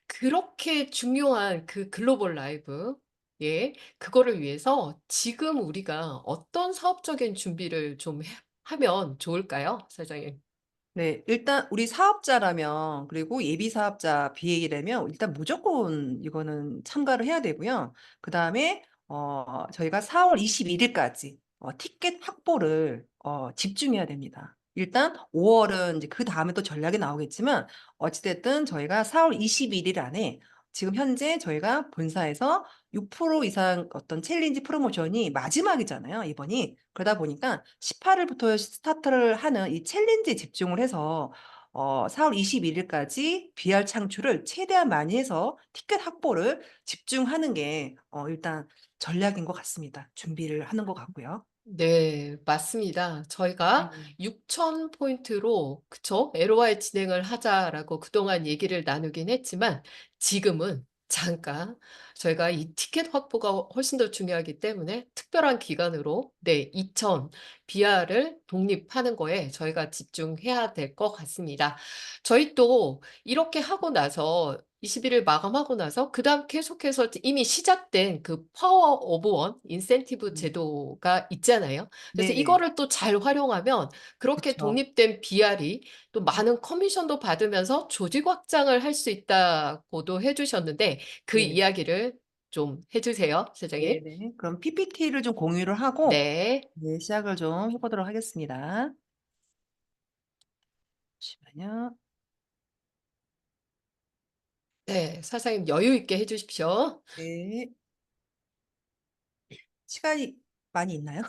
그렇게 중요한 그 글로벌 라이브, 예, 그거를 위해서 지금 우리가 어떤 사업적인 준비를 좀 하면 좋을까요, 사장님? 네. 일단 우리 사업자라면, 그리고 예비 사업자 BA라면 일단 무조건 이거는 참가를 해야 되고요. 그다음에 저희가 4월 21 일까지 티켓 확보를 집중해야 됩니다. 일단 5 월은 이제 그다음에 또 전략이 나오겠지만, 어찌 됐든 저희가 4월 21일 안에, 지금 현재 저희가 본사에서 6% 이상 어떤 챌린지 프로모션이 마지막이잖아요, 이번이. 그러다 보니까 18 일부터 스타트를 하는 이 챌린지에 집중을 해서 4월 21 일까지 BR 창출을 최대한 많이 해서 티켓 확보를 집중하는 게 일단 전략인 것 같습니다. 준비를 하는 것 같고요. 네, 맞습니다. 저희가 음. 6천 포인트로, 그쵸? LOI 진행을 하자라고 그동안 얘기를 나누긴 했지만, 지금은 잠깐 저희가 이 티켓 확보가 훨씬 더 중요하기 때문에 특별한 기간으로, 네, 2천 BR을 독립하는 거에 저희가 집중해야 될 것 같습니다. 저희 또 이렇게 하고 나서 21일 마감하고 나서 그다음 계속해서 이미 시작된 그 파워 오브 원 인센티브 음. 제도가 있잖아요. 그래서 네네. 이거를 또 잘 활용하면 그렇게 그쵸. 독립된 BR이 또 많은 커미션도 받으면서 조직 확장을 할 수 있다고도 해주셨는데 그 네. 이야기를 좀 해주세요, 사장님. 네네. 그럼 PPT를 좀 공유를 하고 네. 네, 시작을 좀 해보도록 하겠습니다. 잠시만요. 네, 사장님 여유 있게 해주십시오. 네. 시간이 많이 있나요?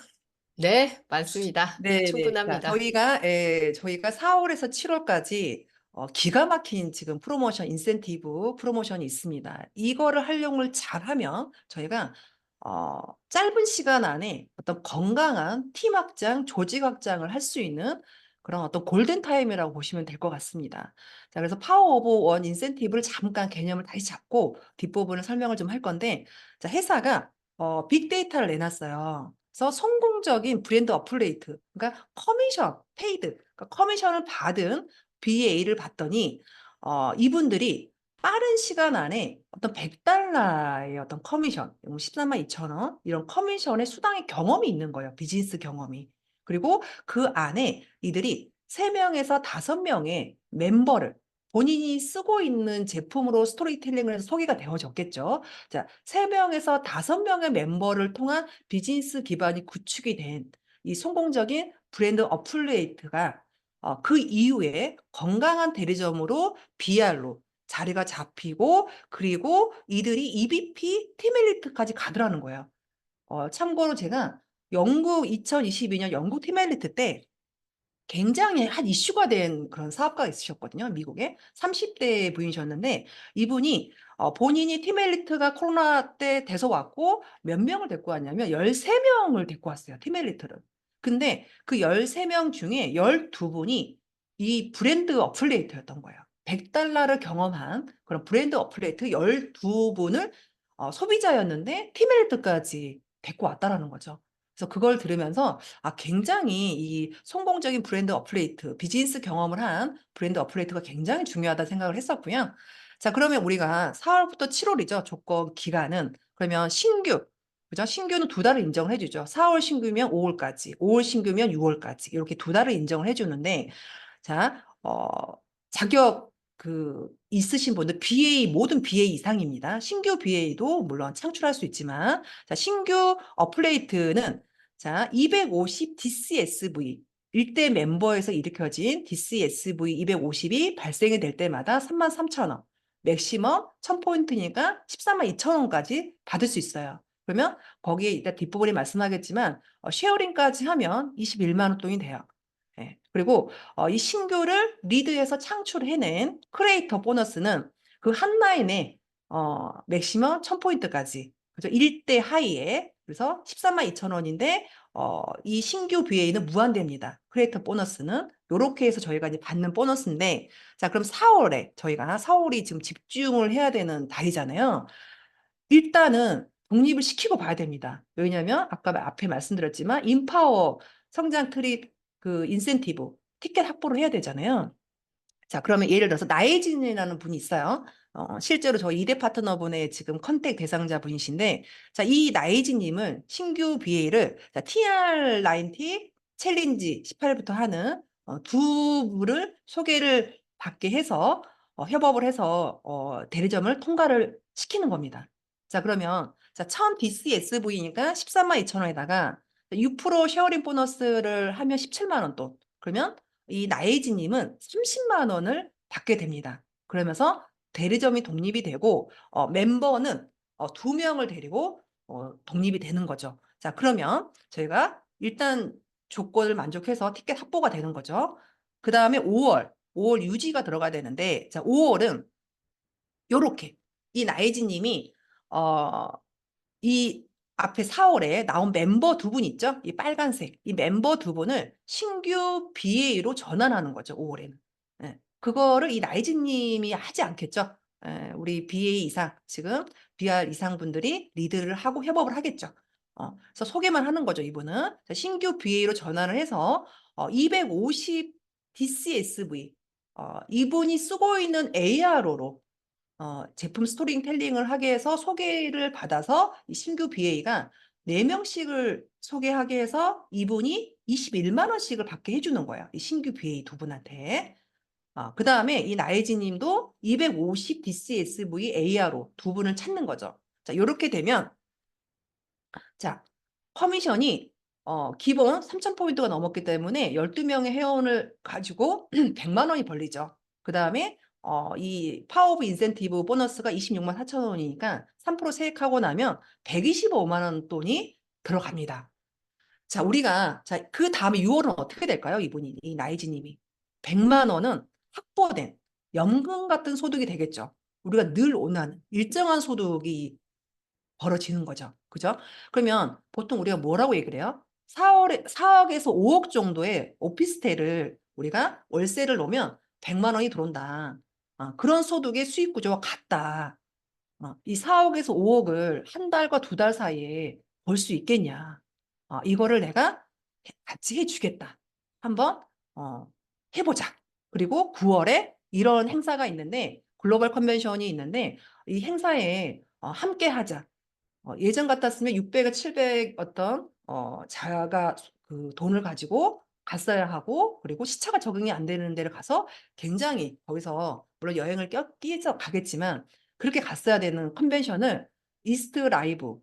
네, 많습니다. 네네. 자, 충분합니다. 저희가 4월에서 7월까지 기가 막힌 지금 프로모션, 인센티브 프로모션이 있습니다. 이거를 활용을 잘하면 저희가 짧은 시간 안에 어떤 건강한 팀 확장, 조직 확장을 할 수 있는 그런 어떤 골든 타임이라고 보시면 될 것 같습니다. 자, 그래서 파워 오브 원 인센티브를 잠깐 개념을 다시 잡고 뒷부분을 설명을 좀 할 건데, 자, 회사가 빅데이터를 내놨어요. 그래서 성공적인 브랜드 어플레이트, 그러니까 커미션, 페이드, 그러니까 커미션을 받은 BA를 봤더니 이분들이 빠른 시간 안에 어떤 $100의 어떤 커미션, 13만 2천 원 이런 커미션의 수당의 경험이 있는 거예요. 비즈니스 경험이. 그리고 그 안에 이들이 3명에서 5명의 멤버를 본인이 쓰고 있는 제품으로 스토리텔링을 해서 소개가 되어졌겠죠. 자, 3명에서 5명의 멤버를 통한 비즈니스 기반이 구축이 된 이 성공적인 브랜드 어플레이트가 그 이후에 건강한 대리점으로 BR로 자리가 잡히고 그리고 이들이 EVP 팀 엘리트까지 가더라는 거예요. 참고로 제가 2022년 영국 팀 엘리트 때 굉장히 한 이슈가 된 그런 사업가가 있으셨거든요. 미국에 30대 분이셨는데 이분이 본인이 팀 엘리트가 코로나 때 돼서 왔고 몇 명을 데리고 왔냐면 13명을 데리고 왔어요. 팀 엘리트를. 근데 그 13명 중에 12분이 이 브랜드 어플레이트였던 거예요. $100를 경험한 그런 브랜드 어플레이트 12분을 소비자였는데 팀 엘리트까지 데리고 왔다라는 거죠. 그래서 그걸 들으면서 굉장히 이 성공적인 브랜드 어플레이트, 비즈니스 경험을 한 브랜드 어플레이트가 굉장히 중요하다 생각을 했었고요. 자, 그러면 우리가 4월부터 7월이죠. 조건 기간은. 그러면 신규, 그죠? 신규는 2달을 인정을 해주죠. 4월 신규면 5월까지, 5월 신규면 6월까지 이렇게 2달을 인정을 해주는데, 자, 자격 있으신 분들 모든 BA 이상입니다. 신규 BA도 물론 창출할 수 있지만, 자, 신규 어플레이트는 자, 250 DCSV, 일대 멤버에서 일으켜진 DCSV 250이 발생이 될 때마다 33,000원, 맥시멈 1000포인트니까 142,000원까지 받을 수 있어요. 그러면 거기에 이따 뒷부분에 말씀하겠지만 쉐어링까지 하면 21만 원 돈이 돼요. 예. 그리고 이 신규를 리드해서 창출해낸 크리에이터 보너스는 그 한 라인에 맥시멈 1000포인트까지 그죠? 1대 하이에 그래서 132,000원인데 이 신규 BA는 무한대입니다. 크리에이터 보너스는 요렇게 해서 저희가 이제 받는 보너스인데 자, 그럼 4월이 지금 집중을 해야 되는 달이잖아요. 일단은 독립을 시키고 봐야 됩니다. 왜냐하면 아까 앞에 말씀드렸지만 인파워 성장 트립 인센티브 티켓 확보를 해야 되잖아요. 자, 그러면 예를 들어서 나혜진이라는 분이 있어요. 실제로 저희 2대 파트너분의 지금 컨택 대상자 분이신데, 자, 이 나혜진님은 신규 BA를 TR90 챌린지 18부터 하는 두 분을 소개를 받게 해서 협업을 해서 대리점을 통과를 시키는 겁니다. 자, 그러면 자, 1000 DCSV니까 132,000원에다가 6% 쉐어링 보너스를 하면 17만 원 돈. 그러면 이 나혜진님은 30만 원을 받게 됩니다. 그러면서 대리점이 독립이 되고 멤버는 2명을 데리고 독립이 되는 거죠. 자, 그러면 저희가 일단 조건을 만족해서 티켓 확보가 되는 거죠. 그 다음에 5월 유지가 들어가야 되는데 자, 5월은 요렇게 이 나혜진님이 이 앞에 4월에 나온 멤버 2분 있죠? 이 빨간색 이 멤버 2분을 신규 BA로 전환하는 거죠. 5월에는. 예. 그거를 이 나이즈님이 하지 않겠죠. 우리 BA 이상 지금 BR 이상 분들이 리드를 하고 협업을 하겠죠. 그래서 소개만 하는 거죠. 이분은 자, 신규 BA로 전환을 해서 250 DCSV 이분이 쓰고 있는 ARO로 제품 스토리텔링을 하게 해서 소개를 받아서 이 신규 BA가 4명씩을 소개하게 해서 이분이 21만 원씩을 받게 해주는 거예요. 이 신규 BA 2분한테. 그 다음에 이 나혜진 님도 250 DCSV AR로 2분을 찾는 거죠. 자, 이렇게 되면 자, 커미션이 기본 3,000포인트가 넘었기 때문에 12명의 회원을 가지고 100만 원이 벌리죠. 그 다음에 이 파워오브 인센티브 보너스가 26만 4천 원이니까 3% 세액하고 나면 125만 원 돈이 들어갑니다. 자, 우리가 그 다음에 6월은 어떻게 될까요? 이 나이지님이 100만 원은 확보된 연금 같은 소득이 되겠죠. 우리가 늘 원하는 일정한 소득이 벌어지는 거죠. 그죠? 그러면 보통 우리가 뭐라고 얘기를 해요? 4억에서 5억 정도의 오피스텔을 우리가 월세를 놓으면 100만 원이 들어온다. 그런 소득의 수익 구조와 같다. 이 4억에서 5억을 한 달과 2달 사이에 벌 수 있겠냐. 이거를 내가 같이 해주겠다. 한번 해보자. 그리고 9월에 이런 행사가 있는데 글로벌 컨벤션이 있는데 이 행사에 함께 하자. 예전 같았으면 600에 700 어떤 자가 그 돈을 가지고 갔어야 하고 그리고 시차가 적응이 안 되는 데를 가서 굉장히 거기서 물론 여행을 끼서 가겠지만 그렇게 갔어야 되는 컨벤션을 이스트 라이브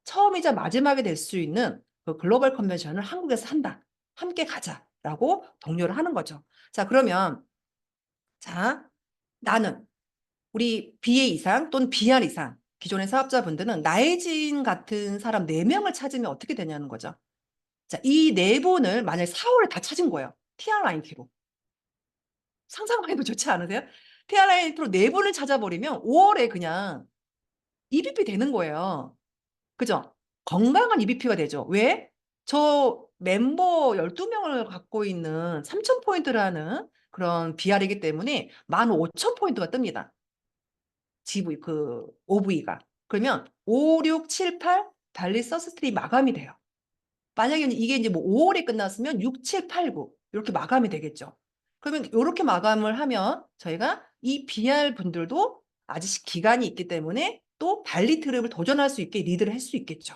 처음이자 마지막이 될 수 있는 그 글로벌 컨벤션을 한국에서 한다. 함께 가자라고 독려를 하는 거죠. 자, 그러면 자, 나는 우리 BA 이상 또는 BR 이상 기존의 사업자분들은 나혜진 같은 사람 4명을 찾으면 어떻게 되냐는 거죠. 자, 이 4분을 만약에 4월에 다 찾은 거예요. TRINT로. 상상만 해도 좋지 않으세요? TRINT로 4분을 찾아버리면 5월에 그냥 EBP 되는 거예요. 그죠? 건강한 EBP가 되죠. 왜? 저 멤버 12명을 갖고 있는 3,000포인트라는 그런 BR이기 때문에 15,000포인트가 뜹니다. GV, OV가. 그러면 5, 6, 7, 8 달리 서스트리 마감이 돼요. 만약에 이게 이제 뭐 5월에 끝났으면 6, 7, 8, 9 이렇게 마감이 되겠죠. 그러면 이렇게 마감을 하면 저희가 이 BR 분들도 아직 기간이 있기 때문에 또 발리 트립을 도전할 수 있게 리드를 할 수 있겠죠.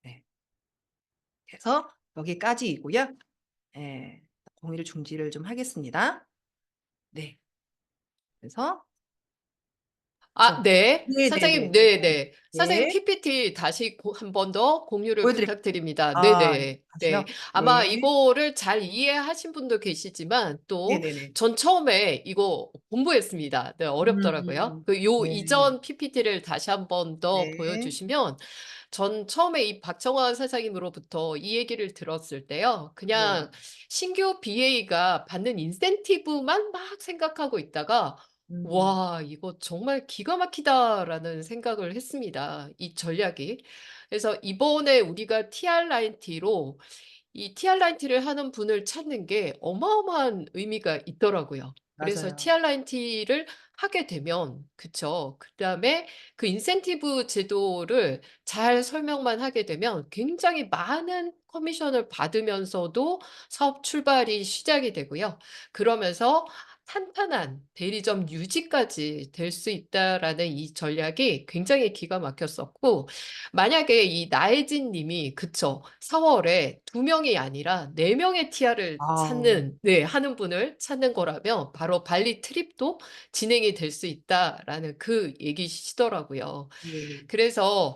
네. 그래서 여기까지이고요. 네. 공유를 중지를 좀 하겠습니다. 네. 그래서 네. 네네네. 사장님, 네네. 사장님, 네. PPT 다시 한 번 더 공유를 보여드릴게요. 부탁드립니다. 네네. 네. 다시요? 아마 네. 이거를 잘 이해하신 분도 계시지만 또 네네네. 전 처음에 이거 공부했습니다. 네, 어렵더라고요. 요 네. 이전 PPT를 다시 한 번 더 네. 보여주시면 전 처음에 이 박정환 사장님으로부터 이 얘기를 들었을 때요. 네. 그냥 신규 BA가 받는 인센티브만 막 생각하고 있다가 음. 와, 이거 정말 기가 막히다라는 생각을 했습니다. 이 전략이. 그래서 이번에 우리가 TR90로 이 TR90를 하는 분을 찾는 게 어마어마한 의미가 있더라고요. 그래서 맞아요. TR90를 하게 되면, 그쵸. 그다음에 그 인센티브 제도를 잘 설명만 하게 되면 굉장히 많은 커미션을 받으면서도 사업 출발이 시작이 되고요. 그러면서 탄탄한 대리점 유지까지 될 수 있다라는 이 전략이 굉장히 기가 막혔었고, 만약에 이 나혜진 님이, 그쵸. 4월에 2명이 아니라 4명의 TR을 아. 찾는, 네, 하는 분을 찾는 거라면 바로 발리 트립도 진행이 될 수 있다라는 그 얘기시더라고요. 네. 그래서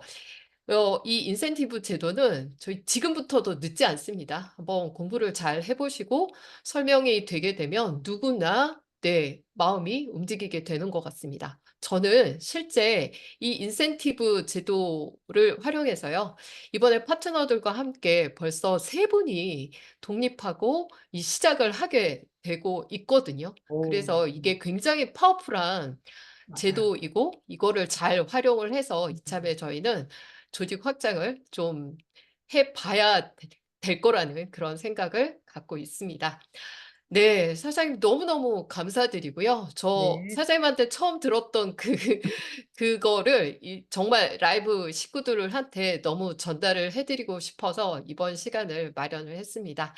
이 인센티브 제도는 저희 지금부터도 늦지 않습니다. 한번 공부를 잘 해보시고 설명이 되게 되면 누구나 네, 마음이 움직이게 되는 것 같습니다. 저는 실제 이 인센티브 제도를 활용해서요. 이번에 파트너들과 함께 벌써 3분이 독립하고 이 시작을 하게 되고 있거든요. 오. 그래서 이게 굉장히 파워풀한 맞아요. 제도이고 이거를 잘 활용을 해서 음. 이참에 저희는 조직 확장을 좀 해봐야 될 거라는 그런 생각을 갖고 있습니다. 네, 사장님 너무너무 감사드리고요. 저 네. 사장님한테 처음 들었던 그거를 정말 라이브 식구들한테 너무 전달을 해드리고 싶어서 이번 시간을 마련을 했습니다.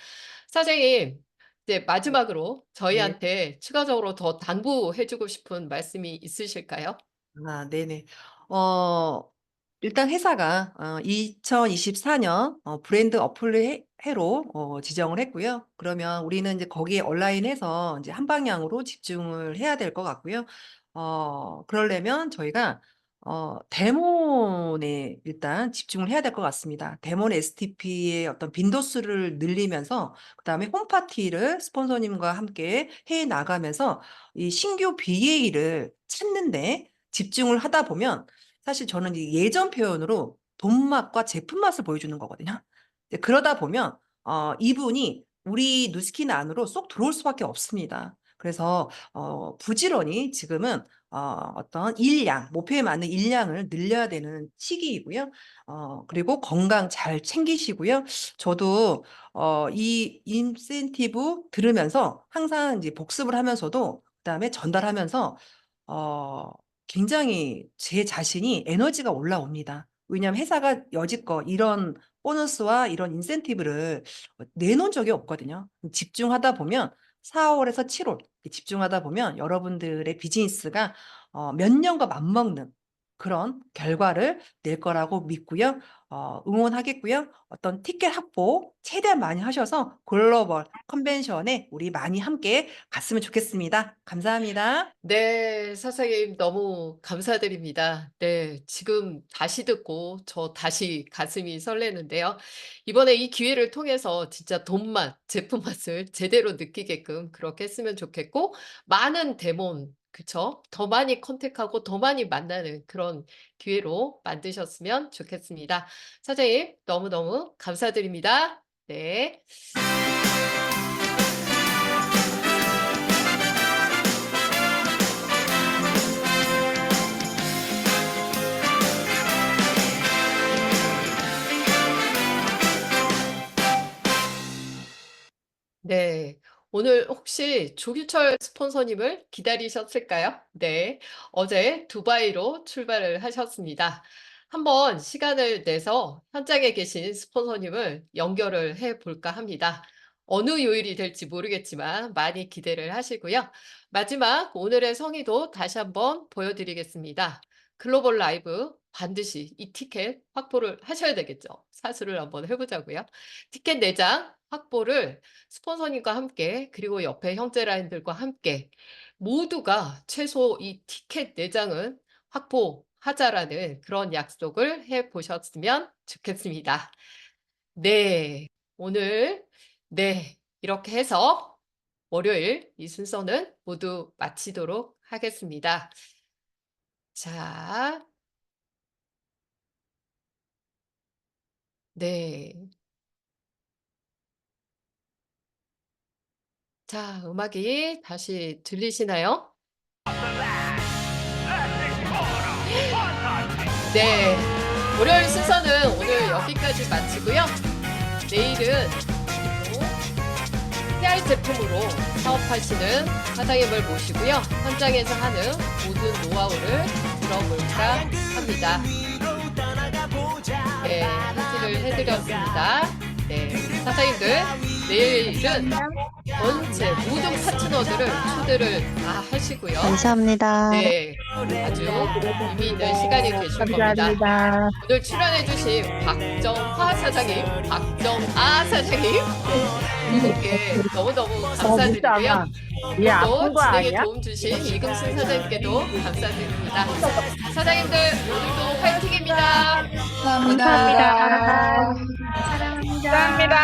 사장님, 이제 네. 마지막으로 네. 저희한테 추가적으로 더 당부해주고 싶은 말씀이 있으실까요? 네네. 어 일단 회사가 2024년 브랜드 어플 해로 지정을 했고요. 그러면 우리는 이제 거기에 얼라인해서 이제 한 방향으로 집중을 해야 될 것 같고요. 그러려면 저희가 데몬에 일단 집중을 해야 될 것 같습니다. 데몬 STP의 어떤 빈도수를 늘리면서 그다음에 홈파티를 스폰서님과 함께 해 나가면서 이 신규 BA를 찾는데 집중을 하다 보면 사실 저는 이 예전 표현으로 돈 맛과 제품 맛을 보여주는 거거든요. 이제 그러다 보면 이분이 우리 누스킨 안으로 쏙 들어올 수밖에 없습니다. 그래서 부지런히 지금은 어떤 일량, 목표에 맞는 일량을 늘려야 되는 시기이고요. 그리고 건강 잘 챙기시고요. 저도 이 인센티브 들으면서 항상 이제 복습을 하면서도 그다음에 전달하면서 굉장히 제 자신이 에너지가 올라옵니다. 왜냐하면 회사가 여지껏 이런 보너스와 이런 인센티브를 내놓은 적이 없거든요. 집중하다 보면 4월에서 7월 집중하다 보면 여러분들의 비즈니스가 몇 년과 맞먹는 그런 결과를 낼 거라고 믿고요. 응원하겠고요. 어떤 티켓 확보 최대한 많이 하셔서 글로벌 컨벤션에 우리 많이 함께 갔으면 좋겠습니다. 감사합니다. 네, 사장님 너무 감사드립니다. 네, 지금 다시 듣고 저 다시 가슴이 설레는데요. 이번에 이 기회를 통해서 진짜 돈맛, 제품 맛을 제대로 느끼게끔 그렇게 했으면 좋겠고, 많은 데몬, 그쵸? 더 많이 컨택하고 더 많이 만나는 그런 기회로 만드셨으면 좋겠습니다. 사장님, 너무너무 감사드립니다. 네. 네. 오늘 혹시 조규철 스폰서님을 기다리셨을까요? 네. 어제 두바이로 출발을 하셨습니다. 한번 시간을 내서 현장에 계신 스폰서님을 연결을 해 볼까 합니다. 어느 요일이 될지 모르겠지만 많이 기대를 하시고요. 마지막 오늘의 성의도 다시 한번 보여드리겠습니다. 글로벌 라이브 반드시 이 티켓 확보를 하셔야 되겠죠. 사수를 한번 해보자고요. 티켓 4장 확보를 스폰서님과 함께 그리고 옆에 형제라인들과 함께 모두가 최소 이 티켓 4장은 확보하자라는 그런 약속을 해 보셨으면 좋겠습니다. 네, 오늘 네, 이렇게 해서 월요일 이 순서는 모두 마치도록 하겠습니다. 자, 네. 자, 음악이 다시 들리시나요? 네. 월요일 순서는 오늘 여기까지 마치고요. 내일은 PR 제품으로 사업하시는 사장님을 모시고요. 현장에서 하는 모든 노하우를 들어볼까 합니다. 네, 해지를 해드렸습니다. 네, 사장님들 내일은 전체 모든 파트너들을 초대를 다 하시고요. 감사합니다. 네, 아주 의미 있는 시간이 되실 겁니다. 감사합니다. 오늘 출연해주신 박정화 사장님, 박정아 사장님, 네, 분께 너무너무 감사드리고요. 얘 또 아픈 거 진행에 아니야? 도움 주신 이금순 사장님께도 감사드립니다. 사장님들 오늘도 화이팅입니다. 감사합니다. 감사합니다.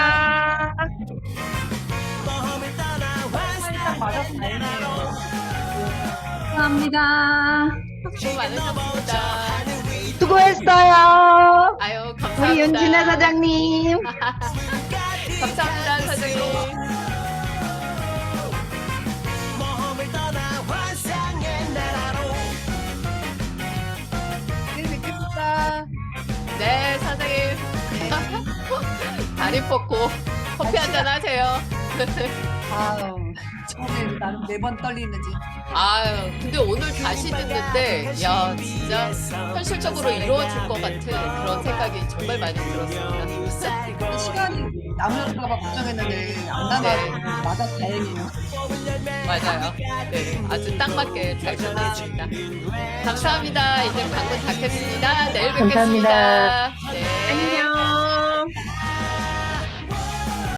감사합니다. 수고 많으셨습니다. 수고했어요. 아유, 감사합니다. 우리 윤진아 사장님. 감사합니다, 사장님. 네, 뵙겠습니다. 네, 사장님. 다리 뻗고 커피 한잔 하세요. 아유, 처음에 나는 매번 떨리는지. 아유, 근데 오늘 다시 듣는데, 야, 진짜 현실적으로 이루어질 것 같은 그런 생각이 정말 많이 들었습니다. 시간이 남을까봐 걱정했는데 안 남아서 맞아 다행이에요. 맞아요. 네, 아주 딱 맞게 잘 전해줍니다. 감사합니다. 이제 방문 닫겠습니다. 내일 뵙겠습니다. 감사합니다.